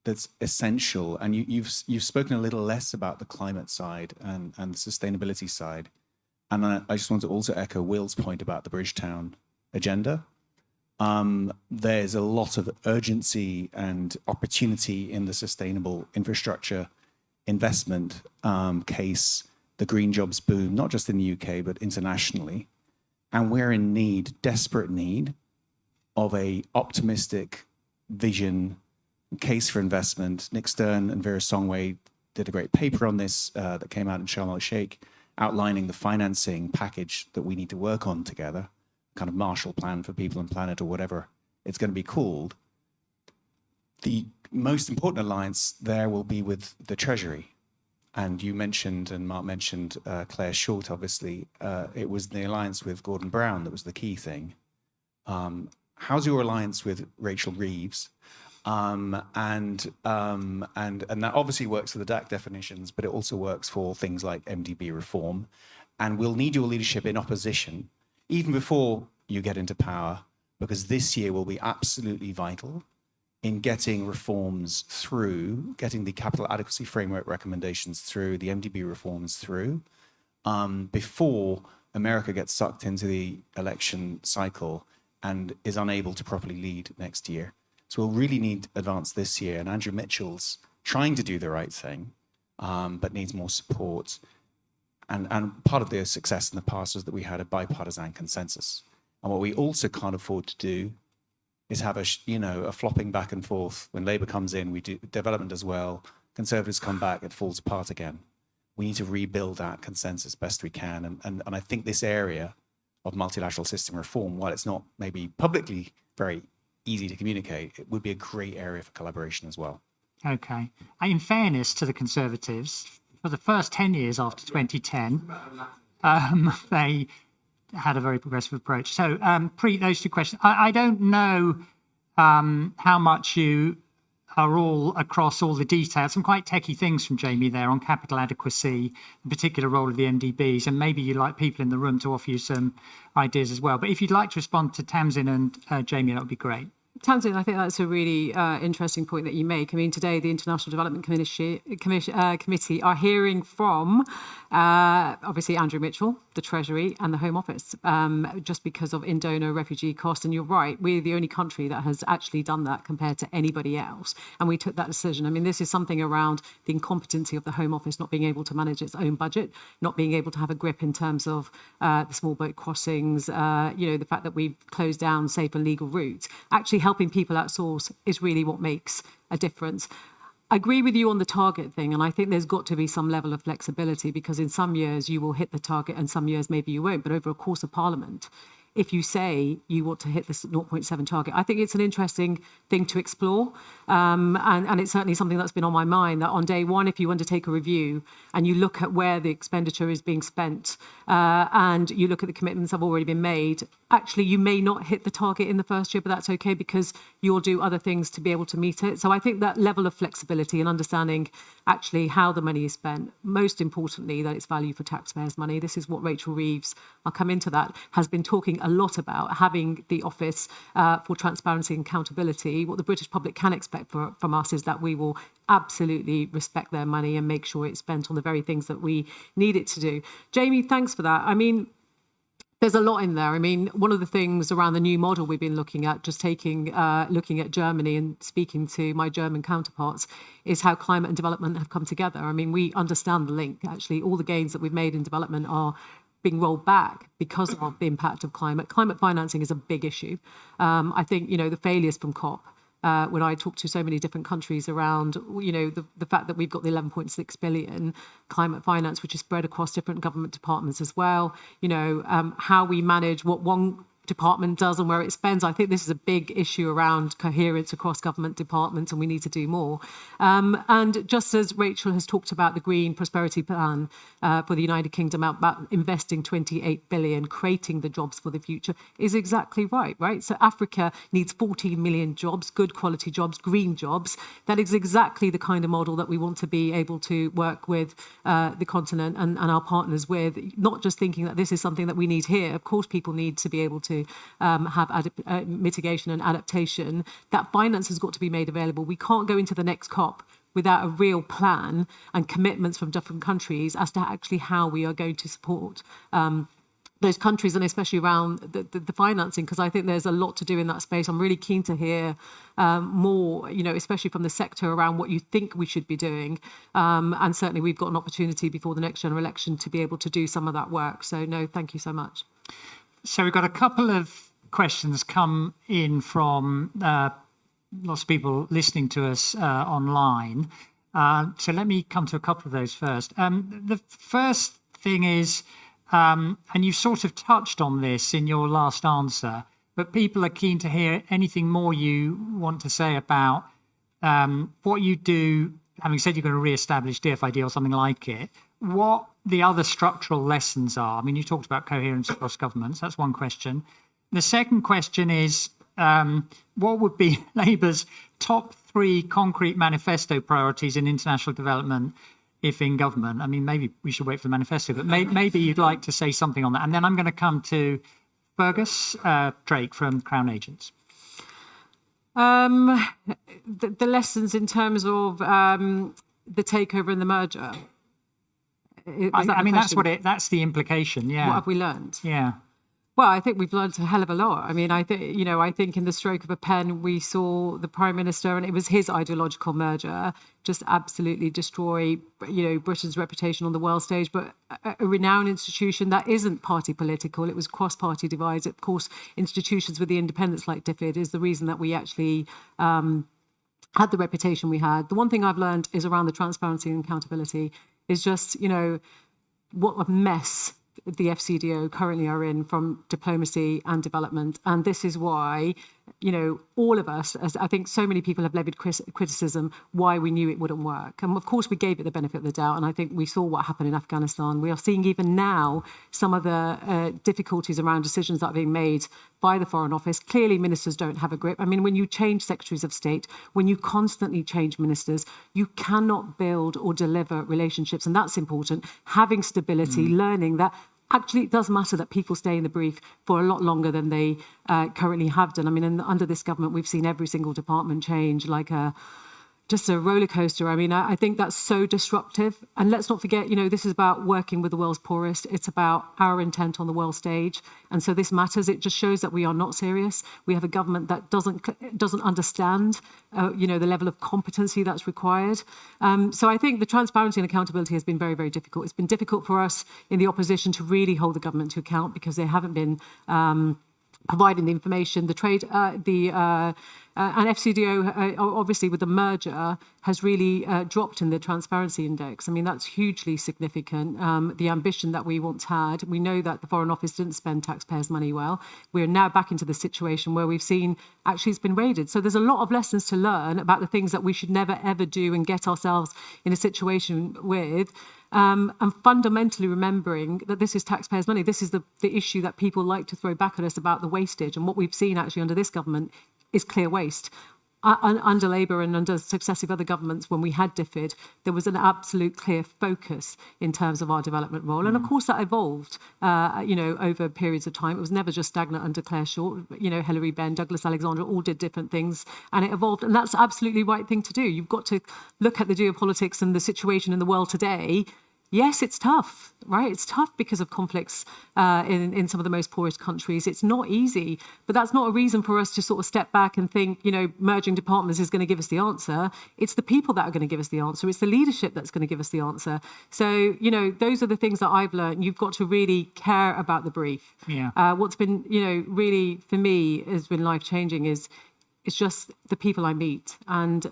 Speaker 17: that's essential. And you've spoken a little less about the climate side and the sustainability side. And I just want to also echo Will's point about the Bridgetown agenda. There's a lot of urgency and opportunity in the sustainable infrastructure investment case, the green jobs boom, not just in the UK, but internationally. And we're in need, desperate need, of a optimistic vision, case for investment. Nick Stern and Vera Songway did a great paper on this that came out in Sharm el-Sheikh, outlining the financing package that we need to work on together, kind of Marshall Plan for People and Planet, or whatever it's going to be called. The most important alliance there will be with the Treasury. And you mentioned, and Mark mentioned, Claire Short, obviously. It was the alliance with Gordon Brown that was the key thing. How's your alliance with Rachel Reeves? And that obviously works for the DAC definitions, but it also works for things like MDB reform. And we'll need your leadership in opposition, even before you get into power, because this year will be absolutely vital in getting reforms through, getting the capital adequacy framework recommendations through, the MDB reforms through, before America gets sucked into the election cycle and is unable to properly lead next year. So we'll really need advance this year. And Andrew Mitchell's trying to do the right thing, but needs more support. And part of the success in the past was that we had a bipartisan consensus. And what we also can't afford to do is have a flopping back and forth. When Labour comes in, we do development as well. Conservatives come back, it falls apart again. We need to rebuild that consensus best we can. And I think this area of multilateral system reform, while it's not maybe publicly very easy to communicate, it would be a great area for collaboration as well.
Speaker 13: Okay. In fairness to the Conservatives, for the first 10 years after 2010, they had a very progressive approach. So, Preet, those two questions. I don't know how much you are all across all the details. Some quite techie things from Jamie there on capital adequacy, the particular role of the MDBs, and maybe you'd like people in the room to offer you some ideas as well. But if you'd like to respond to Tamsin and Jamie, that would be great.
Speaker 14: Tamsin, I think that's a really interesting point that you make. I mean, today the International Development Committee are hearing from, obviously, Andrew Mitchell, the Treasury and the Home Office, just because of in-donor refugee costs. And you're right, we're the only country that has actually done that compared to anybody else. And we took that decision. I mean, this is something around the incompetency of the Home Office not being able to manage its own budget, not being able to have a grip in terms of the small boat crossings, the fact that we've closed down safe and legal routes. Actually helping people at source is really what makes a difference. I agree with you on the target thing, and I think there's got to be some level of flexibility, because in some years you will hit the target and some years maybe you won't. But over a course of Parliament, if you say you want to hit this 0.7 target, I think it's an interesting thing to explore. And it's certainly something that's been on my mind, that on day one, if you undertake a review and you look at where the expenditure is being spent and you look at the commitments that have already been made, actually you may not hit the target in the first year, but that's okay, because you'll do other things to be able to meet it. So I think that level of flexibility and understanding actually how the money is spent, most importantly, that it's value for taxpayers' money. This is what Rachel Reeves, I'll come into that, has been talking a lot about, having the Office for Transparency and Accountability. What the British public can expect from us is that we will absolutely respect their money and make sure it's spent on the very things that we need it to do. Jamie, thanks for that. I mean, there's a lot in there. I mean, one of the things around the new model we've been looking at, just looking at Germany and speaking to my German counterparts, is how climate and development have come together. I mean, we understand the link. Actually, all the gains that we've made in development are being rolled back because of the impact of climate. Climate financing is a big issue. I think, the failures from COP, when I talk to so many different countries around, the fact that we've got the 11.6 billion climate finance, which is spread across different government departments as well, how we manage what one department does and where it spends. I think this is a big issue around coherence across government departments, and we need to do more. And just as Rachel has talked about the Green Prosperity Plan for the United Kingdom, about investing 28 billion, creating the jobs for the future, is exactly right? So Africa needs 14 million jobs, good quality jobs, green jobs. That is exactly the kind of model that we want to be able to work with the continent and our partners with, not just thinking that this is something that we need here. Of course, people need to be able to have mitigation and adaptation. That finance has got to be made available. We can't go into the next COP without a real plan and commitments from different countries as to actually how we are going to support those countries, and especially around the financing, because I think there's a lot to do in that space. I'm really keen to hear more, especially from the sector, around what you think we should be doing. And certainly we've got an opportunity before the next general election to be able to do some of that work. So no, thank you so much.
Speaker 13: So we've got a couple of questions come in from lots of people listening to us online. So let me come to a couple of those first. The first thing is, and you sort of touched on this in your last answer, but people are keen to hear anything more you want to say about what you do, having said you're going to re-establish DFID or something like it, what the other structural lessons are. I mean, you talked about coherence across governments. That's one question. The second question is, what would be Labour's top 3 concrete manifesto priorities in international development if in government? I mean, maybe we should wait for the manifesto, but maybe you'd like to say something on that. And then I'm going to come to Fergus Drake from Crown Agents.
Speaker 14: The lessons in terms of the takeover and the merger.
Speaker 13: That's the implication. Yeah.
Speaker 14: What have we learned?
Speaker 13: Yeah.
Speaker 14: Well, I think we've learned a hell of a lot. I mean, I think in the stroke of a pen, we saw the Prime Minister, and it was his ideological merger, just absolutely destroy, Britain's reputation on the world stage. But a renowned institution that isn't party political, it was cross-party divides. Of course, institutions with the independence like DFID is the reason that we actually had the reputation we had. The one thing I've learned is around the transparency and accountability is just, what a mess the FCDO currently are in from diplomacy and development. And this is why, all of us, as I think so many people have levied criticism, why we knew it wouldn't work. And of course, we gave it the benefit of the doubt. And I think we saw what happened in Afghanistan. We are seeing even now some of the difficulties around decisions that are being made by the Foreign Office. Clearly, ministers don't have a grip. I mean, when you change secretaries of state, when you constantly change ministers, you cannot build or deliver relationships. And that's important. Having stability, learning that actually it does matter that people stay in the brief for a lot longer than they currently have done. I mean, under this government, we've seen every single department change like just a roller coaster. I mean, I think that's so disruptive. And let's not forget, this is about working with the world's poorest. It's about our intent on the world stage. And so this matters. It just shows that we are not serious. We have a government that doesn't understand, the level of competency that's required. So I think the transparency and accountability has been very, very difficult. It's been difficult for us in the opposition to really hold the government to account because they haven't been providing the information, the trade, and FCDO, obviously with the merger, has really dropped in the transparency index. I mean, that's hugely significant. The ambition that we once had, we know that the Foreign Office didn't spend taxpayers' money well. We're now back into the situation where we've seen, actually it's been raided. So there's a lot of lessons to learn about the things that we should never, ever do and get ourselves in a situation with. And fundamentally remembering that this is taxpayers' money. This is the issue that people like to throw back at us about the wastage. And what we've seen actually under this government is clear waste. Under Labour and under successive other governments, when we had DFID, there was an absolute clear focus in terms of our development role. And of course that evolved, over periods of time. It was never just stagnant under Claire Short. Hilary Benn, Douglas Alexander all did different things and it evolved. And that's absolutely the right thing to do. You've got to look at the geopolitics and the situation in the world today. Yes, it's tough, right? It's tough because of conflicts in some of the most poorest countries. It's not easy, but that's not a reason for us to sort of step back and think, merging departments is going to give us the answer. It's the people that are going to give us the answer. It's the leadership that's going to give us the answer. So, those are the things that I've learned. You've got to really care about the brief.
Speaker 13: Yeah.
Speaker 14: What's been, really for me has been life-changing is it's just the people I meet. And,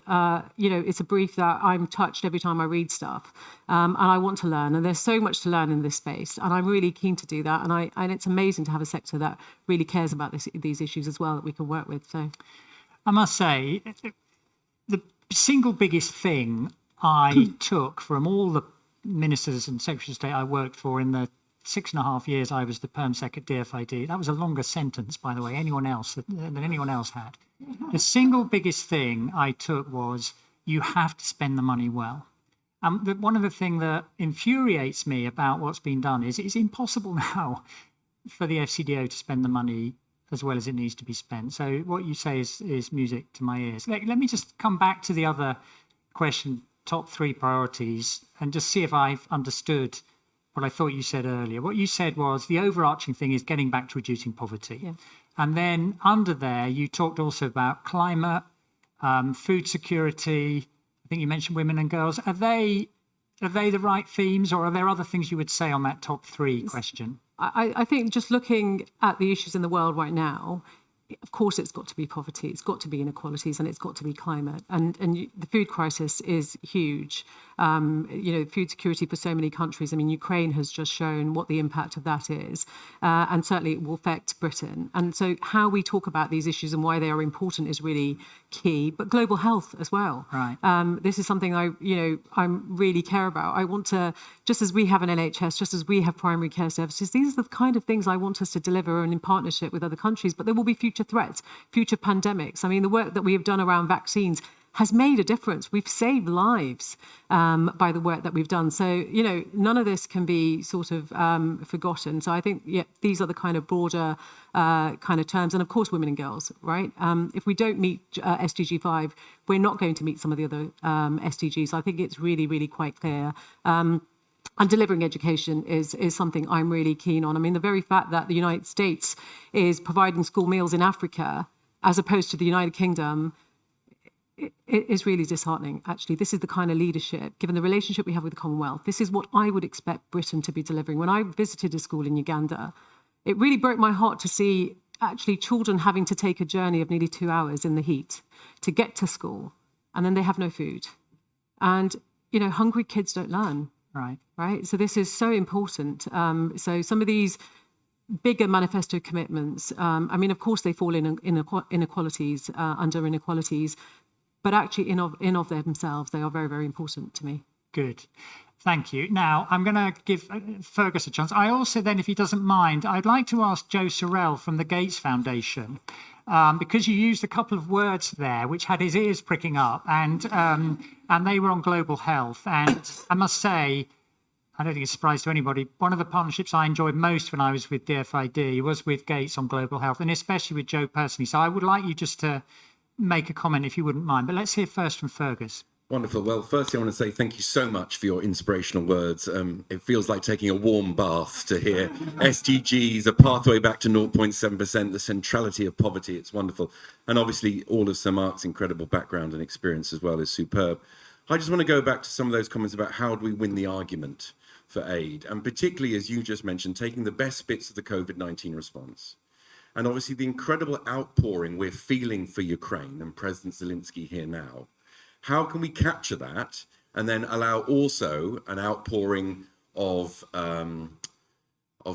Speaker 14: it's a brief that I'm touched every time I read stuff. And I want to learn. And there's so much to learn in this space. And I'm really keen to do that. And it's amazing to have a sector that really cares about these issues as well that we can work with. So
Speaker 13: I must say, the single biggest thing I took from all the ministers and secretaries of state I worked for in the 6.5 years I was the Perm Sec at DFID, that was a longer sentence, by the way, than anyone else had. The single biggest thing I took was you have to spend the money well. One of the things that infuriates me about what's been done is it's impossible now for the FCDO to spend the money as well as it needs to be spent. So what you say is music to my ears. Let me just come back to the other question, top 3 priorities, and just see if I've understood what I thought you said earlier. What you said was the overarching thing is getting back to reducing poverty. Yeah. And then under there, you talked also about climate, food security. I think you mentioned women and girls. Are they the right themes, or are there other things you would say on that top 3 question?
Speaker 14: I think just looking at the issues in the world right now, of course, it's got to be poverty, it's got to be inequalities, and it's got to be climate. And the food crisis is huge. Food security for so many countries. I mean, Ukraine has just shown what the impact of that is. And certainly it will affect Britain. And so how we talk about these issues and why they are important is really key, but global health as well.
Speaker 13: Right.
Speaker 14: This is something I really care about. I want to, just as we have an NHS, just as we have primary care services, these are the kind of things I want us to deliver and in partnership with other countries, but there will be future threats, future pandemics. I mean, the work that we have done around vaccines has made a difference. We've saved lives by the work that we've done. So, none of this can be sort of forgotten. So I think, these are the kind of broader kind of terms. And of course, women and girls, right? If we don't meet SDG 5, we're not going to meet some of the other SDGs. I think it's really, really quite clear. And delivering education is something I'm really keen on. I mean, the very fact that the United States is providing school meals in Africa as opposed to the United Kingdom is really disheartening, actually. This is the kind of leadership, given the relationship we have with the Commonwealth, this is what I would expect Britain to be delivering. When I visited a school in Uganda, it really broke my heart to see actually children having to take a journey of nearly 2 hours in the heat to get to school, and then they have no food. And, you know, hungry kids don't learn. Right. So this is so important. So some of these bigger manifesto commitments, I mean, of course, they fall in inequalities, under inequalities, but actually in of themselves, they are very, very important to me.
Speaker 13: Good. Thank you. Now, I'm going to give Fergus a chance. I also then, if he doesn't mind, I'd like to ask Joe Sorrell from the Gates Foundation, because you used a couple of words there which had his ears pricking up, and they were on global health. And I must say, I don't think it's a surprise to anybody, one of the partnerships I enjoyed most when I was with DFID was with Gates on global health, and especially with Joe personally. So I would like you just to make a comment if you wouldn't mind. But let's hear first from Fergus.
Speaker 18: Wonderful. Well, firstly, I want to say thank you so much for your inspirational words. It feels like taking a warm bath to hear SDGs, a pathway back to 0.7%, the centrality of poverty. It's wonderful. And obviously, all of Sir Mark's incredible background and experience as well is superb. I just want to go back to some of those comments about how do we win the argument for aid, and particularly, as you just mentioned, taking the best bits of the COVID-19 response. And obviously, the incredible outpouring we're feeling for Ukraine and President Zelensky here now. How can we capture that and then allow also an outpouring of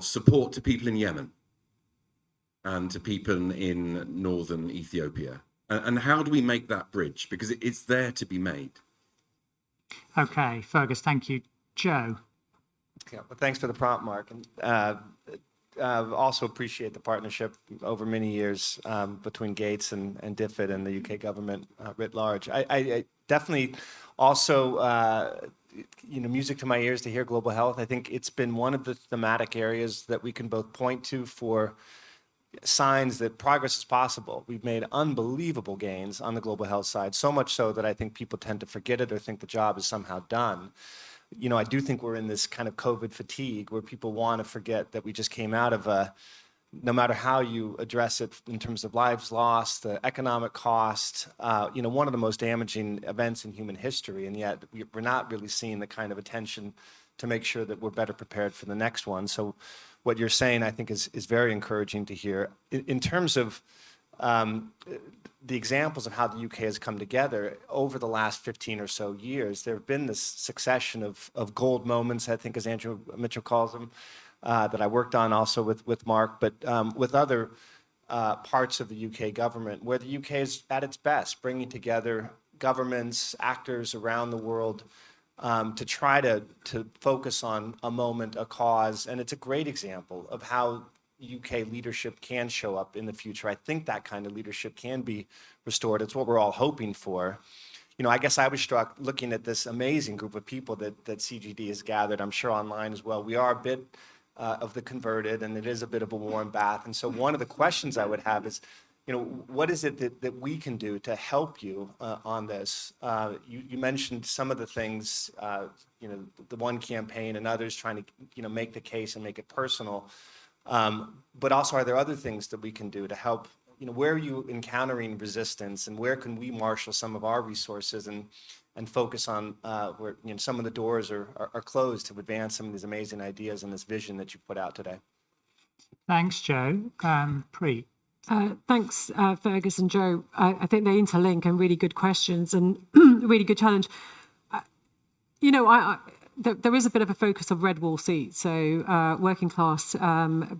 Speaker 18: support to people in Yemen and to people in northern Ethiopia? And how do we make that bridge? Because it's there to be made.
Speaker 13: Okay, Fergus, thank you. Joe.
Speaker 19: Yeah, well, thanks for the prompt, Mark. And also appreciate the partnership over many years between Gates and DFID and the UK government writ large. I definitely also, music to my ears to hear global health. I think it's been one of the thematic areas that we can both point to for signs that progress is possible. We've made unbelievable gains on the global health side, so much so that I think people tend to forget it or think the job is somehow done. You know, I do think we're in this kind of COVID fatigue where people want to forget that we just came out of no matter how you address it in terms of lives lost, the economic cost, one of the most damaging events in human history, and yet we're not really seeing the kind of attention to make sure that we're better prepared for the next one. So what you're saying, I think, is very encouraging to hear. In terms of the examples of how the UK has come together over the last 15 or so years, there have been this succession of gold moments, I think, as Andrew Mitchell calls them, that I worked on also with Mark, but with other parts of the UK government, where the UK is at its best, bringing together governments, actors around the world to try to focus on a moment, a cause. And it's a great example of how UK leadership can show up in the future. I think that kind of leadership can be restored. It's what we're all hoping for. You know, I guess I was struck looking at this amazing group of people that CGD has gathered, I'm sure online as well. We are a bit of the converted, and it is a bit of a warm bath. And so one of the questions I would have is, what is it that we can do to help you on this? You mentioned some of the things, the one campaign and others trying to, make the case and make it personal. But also, are there other things that we can do to help? Where are you encountering resistance, and where can we marshal some of our resources and focus on where some of the doors are closed to advance some of these amazing ideas and this vision that you put out today?
Speaker 13: Thanks, Joe. Preet.
Speaker 14: Thanks, Fergus and Joe. I think they interlink, and really good questions and really good challenge. There is a bit of a focus of red wall seats, so working class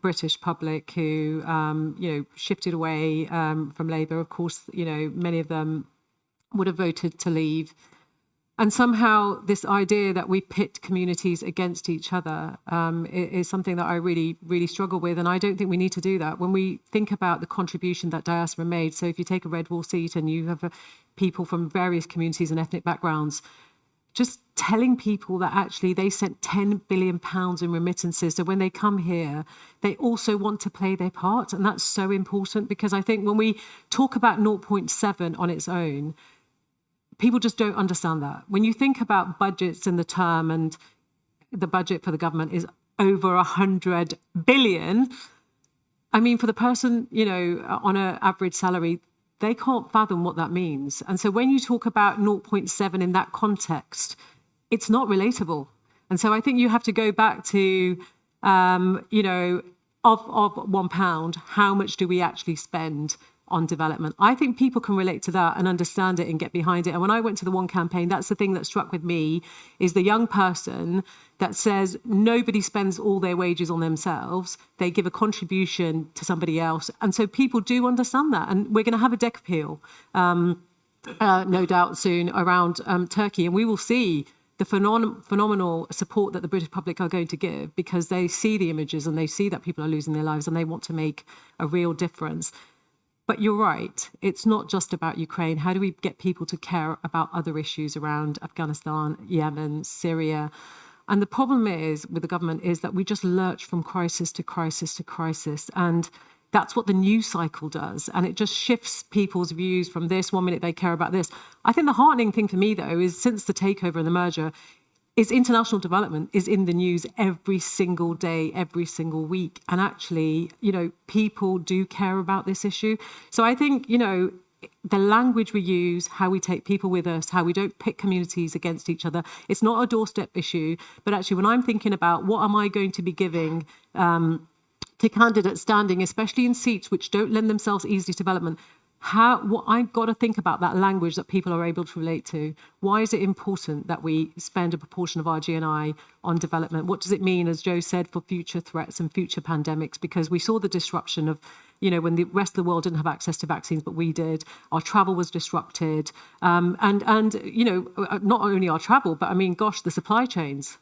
Speaker 14: British public who shifted away from Labour. Of course, many of them would have voted to leave. And somehow this idea that we pit communities against each other is something that I really, really struggle with. And I don't think we need to do that. When we think about the contribution that diaspora made, so if you take a red wall seat and you have people from various communities and ethnic backgrounds, just telling people that actually they sent £10 billion in remittances. So when they come here, they also want to play their part. And that's so important, because I think when we talk about 0.7 on its own, people just don't understand that. When you think about budgets in the term, and the budget for the government is over 100 billion. I mean, for the person, on an average salary, they can't fathom what that means. And so when you talk about 0.7 in that context, it's not relatable. And so I think you have to go back to, of £1, how much do we actually spend on development? I think people can relate to that and understand it and get behind it. And when I went to the One campaign, that's the thing that struck with me, is the young person that says nobody spends all their wages on themselves. They give a contribution to somebody else. And so people do understand that. And we're going to have a DEC appeal, no doubt soon, around Turkey. And we will see the phenomenal support that the British public are going to give, because they see the images and they see that people are losing their lives and they want to make a real difference. But you're right, it's not just about Ukraine. How do we get people to care about other issues around Afghanistan, Yemen, Syria? And the problem is with the government is that we just lurch from crisis to crisis to crisis. And that's what the news cycle does. And it just shifts people's views from this. 1 minute they care about this. I think the heartening thing for me, though, is since the takeover and the merger, is international development is in the news every single day, every single week. And actually, people do care about this issue. So I think, the language we use, how we take people with us, how we don't pit communities against each other, it's not a doorstep issue. But actually, when I'm thinking about what am I going to be giving to candidates standing, especially in seats which don't lend themselves easily to development, what I've got to think about that language that people are able to relate to. Why is it important that we spend a proportion of our GNI on development? What does it mean, as Joe said, for future threats and future pandemics? Because we saw the disruption of, when the rest of the world didn't have access to vaccines, but we did. Our travel was disrupted. And not only our travel, but I mean, gosh, the supply chains,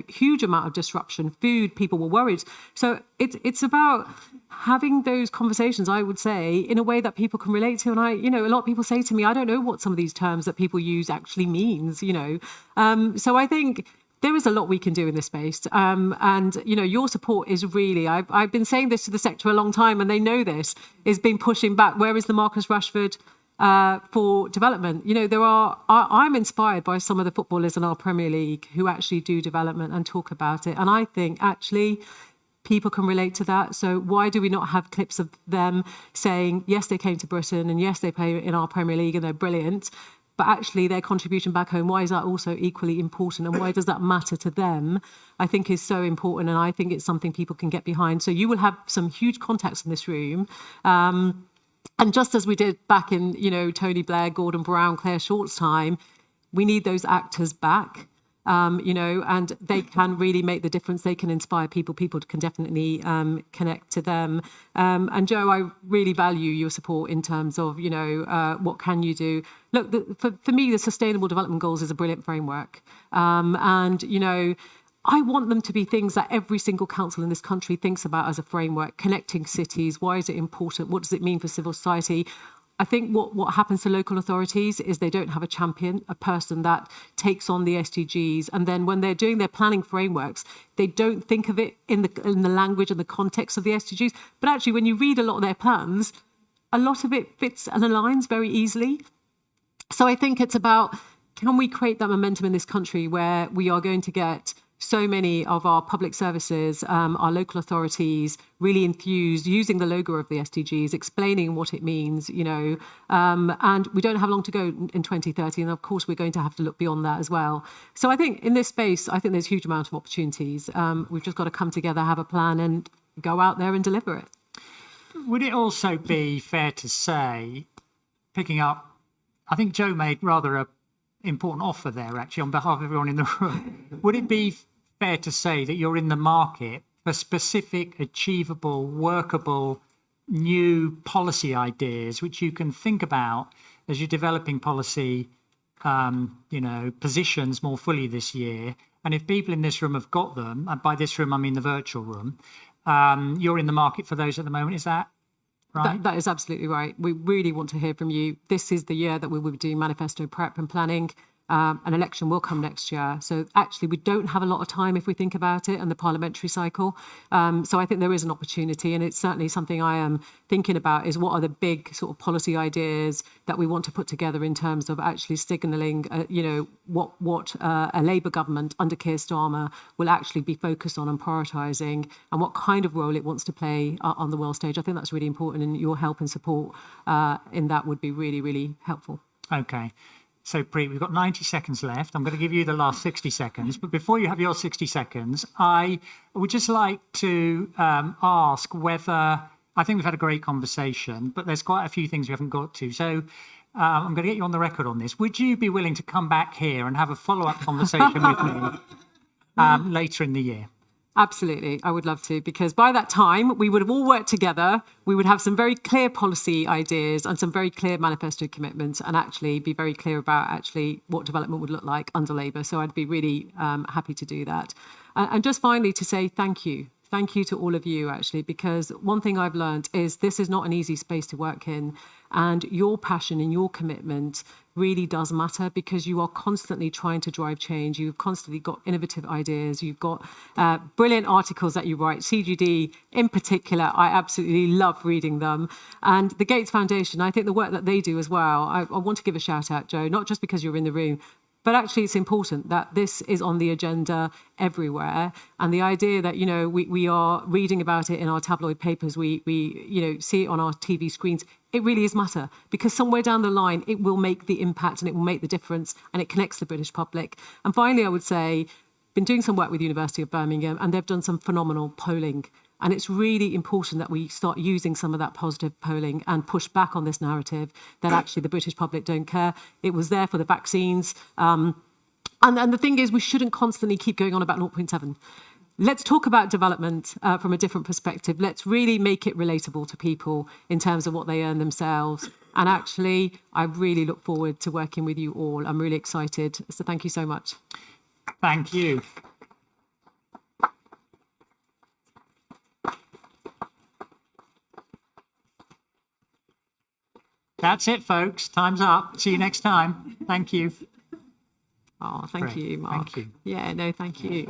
Speaker 14: huge amount of disruption, food, people were worried. So it's about having those conversations, I would say, in a way that people can relate to. And a lot of people say to me, I don't know what some of these terms that people use actually means, So I think there is a lot we can do in this space. And your support is really, I've been saying this to the sector a long time, and they know this, is been pushing back. Where is the Marcus Rashford for development? I'm inspired by some of the footballers in our Premier League who actually do development and talk about it. And I think actually people can relate to that. So why do we not have clips of them saying, yes, they came to Britain and yes, they play in our Premier League and they're brilliant, but actually their contribution back home, why is that also equally important? And why does that matter to them? I think is so important. And I think it's something people can get behind. So you will have some huge contacts in this room. And just as we did back in, Tony Blair, Gordon Brown, Claire Short's time, we need those actors back. And they can really make the difference. They can inspire people. People can definitely connect to them. And Joe, I really value your support in terms of, what can you do? Look, for me, the Sustainable Development Goals is a brilliant framework. I want them to be things that every single council in this country thinks about as a framework. Connecting cities. Why is it important? What does it mean for civil society? I think what happens to local authorities is they don't have a champion, a person that takes on the SDGs. And then when they're doing their planning frameworks, they don't think of it in the language and the context of the SDGs. But actually, when you read a lot of their plans, a lot of it fits and aligns very easily. So I think it's about, can we create that momentum in this country where we are going to get so many of our public services, our local authorities really enthused, using the logo of the SDGs, explaining what it means, and we don't have long to go in 2030. And of course, we're going to have to look beyond that as well. So I think in this space, I think there's a huge amount of opportunities. We've just got to come together, have a plan and go out there and deliver it.
Speaker 13: Would it also be fair to say, picking up, I think Joe made rather a important offer there, actually, on behalf of everyone in the room. Would it be fair to say that you're in the market for specific, achievable, workable, new policy ideas, which you can think about as you're developing policy, positions more fully this year? And if people in this room have got them, and by this room, I mean the virtual room, you're in the market for those at the moment. Is that right?
Speaker 14: That is absolutely right. We really want to hear from you. This is the year that we will be doing manifesto prep and planning. An election will come next year. So actually, we don't have a lot of time if we think about it and the parliamentary cycle. So I think there is an opportunity, and it's certainly something I am thinking about, is what are the big sort of policy ideas that we want to put together in terms of actually signalling, what a Labour government under Keir Starmer will actually be focused on and prioritising, and what kind of role it wants to play on the world stage. I think that's really important, and your help and support in that would be really, really helpful.
Speaker 13: Okay. So, Preet, we've got 90 seconds left. I'm going to give you the last 60 seconds. But before you have your 60 seconds, I would just like to ask whether, I think we've had a great conversation, but there's quite a few things we haven't got to. So I'm going to get you on the record on this. Would you be willing to come back here and have a follow-up conversation with me later in the year?
Speaker 14: Absolutely, I would love to, because by that time we would have all worked together. We would have some very clear policy ideas and some very clear manifesto commitments, and actually be very clear about actually what development would look like under Labour. So I'd be really happy to do that. And just finally to say thank you. Thank you to all of you, actually, because one thing I've learned is this is not an easy space to work in. And your passion and your commitment really does matter, because you are constantly trying to drive change. You've constantly got innovative ideas. You've got brilliant articles that you write. CGD in particular, I absolutely love reading them. And the Gates Foundation, I think the work that they do as well, I want to give a shout out, Joe, not just because you're in the room, but actually it's important that this is on the agenda everywhere. And the idea that, we are reading about it in our tabloid papers, we see it on our TV screens, it really is matter, because somewhere down the line, it will make the impact and it will make the difference, and it connects the British public. And finally, I would say, been doing some work with the University of Birmingham, and they've done some phenomenal polling. And it's really important that we start using some of that positive polling and push back on this narrative that actually the British public don't care. It was there for the vaccines. And the thing is, we shouldn't constantly keep going on about 0.7. Let's talk about development from a different perspective. Let's really make it relatable to people in terms of what they earn themselves. And actually, I really look forward to working with you all. I'm really excited. So thank you so much.
Speaker 13: Thank you. That's it, folks. Time's up. See you next time. Thank you.
Speaker 14: Oh, thank you, Mark.
Speaker 13: Thank you.
Speaker 14: Yeah, no, thank you.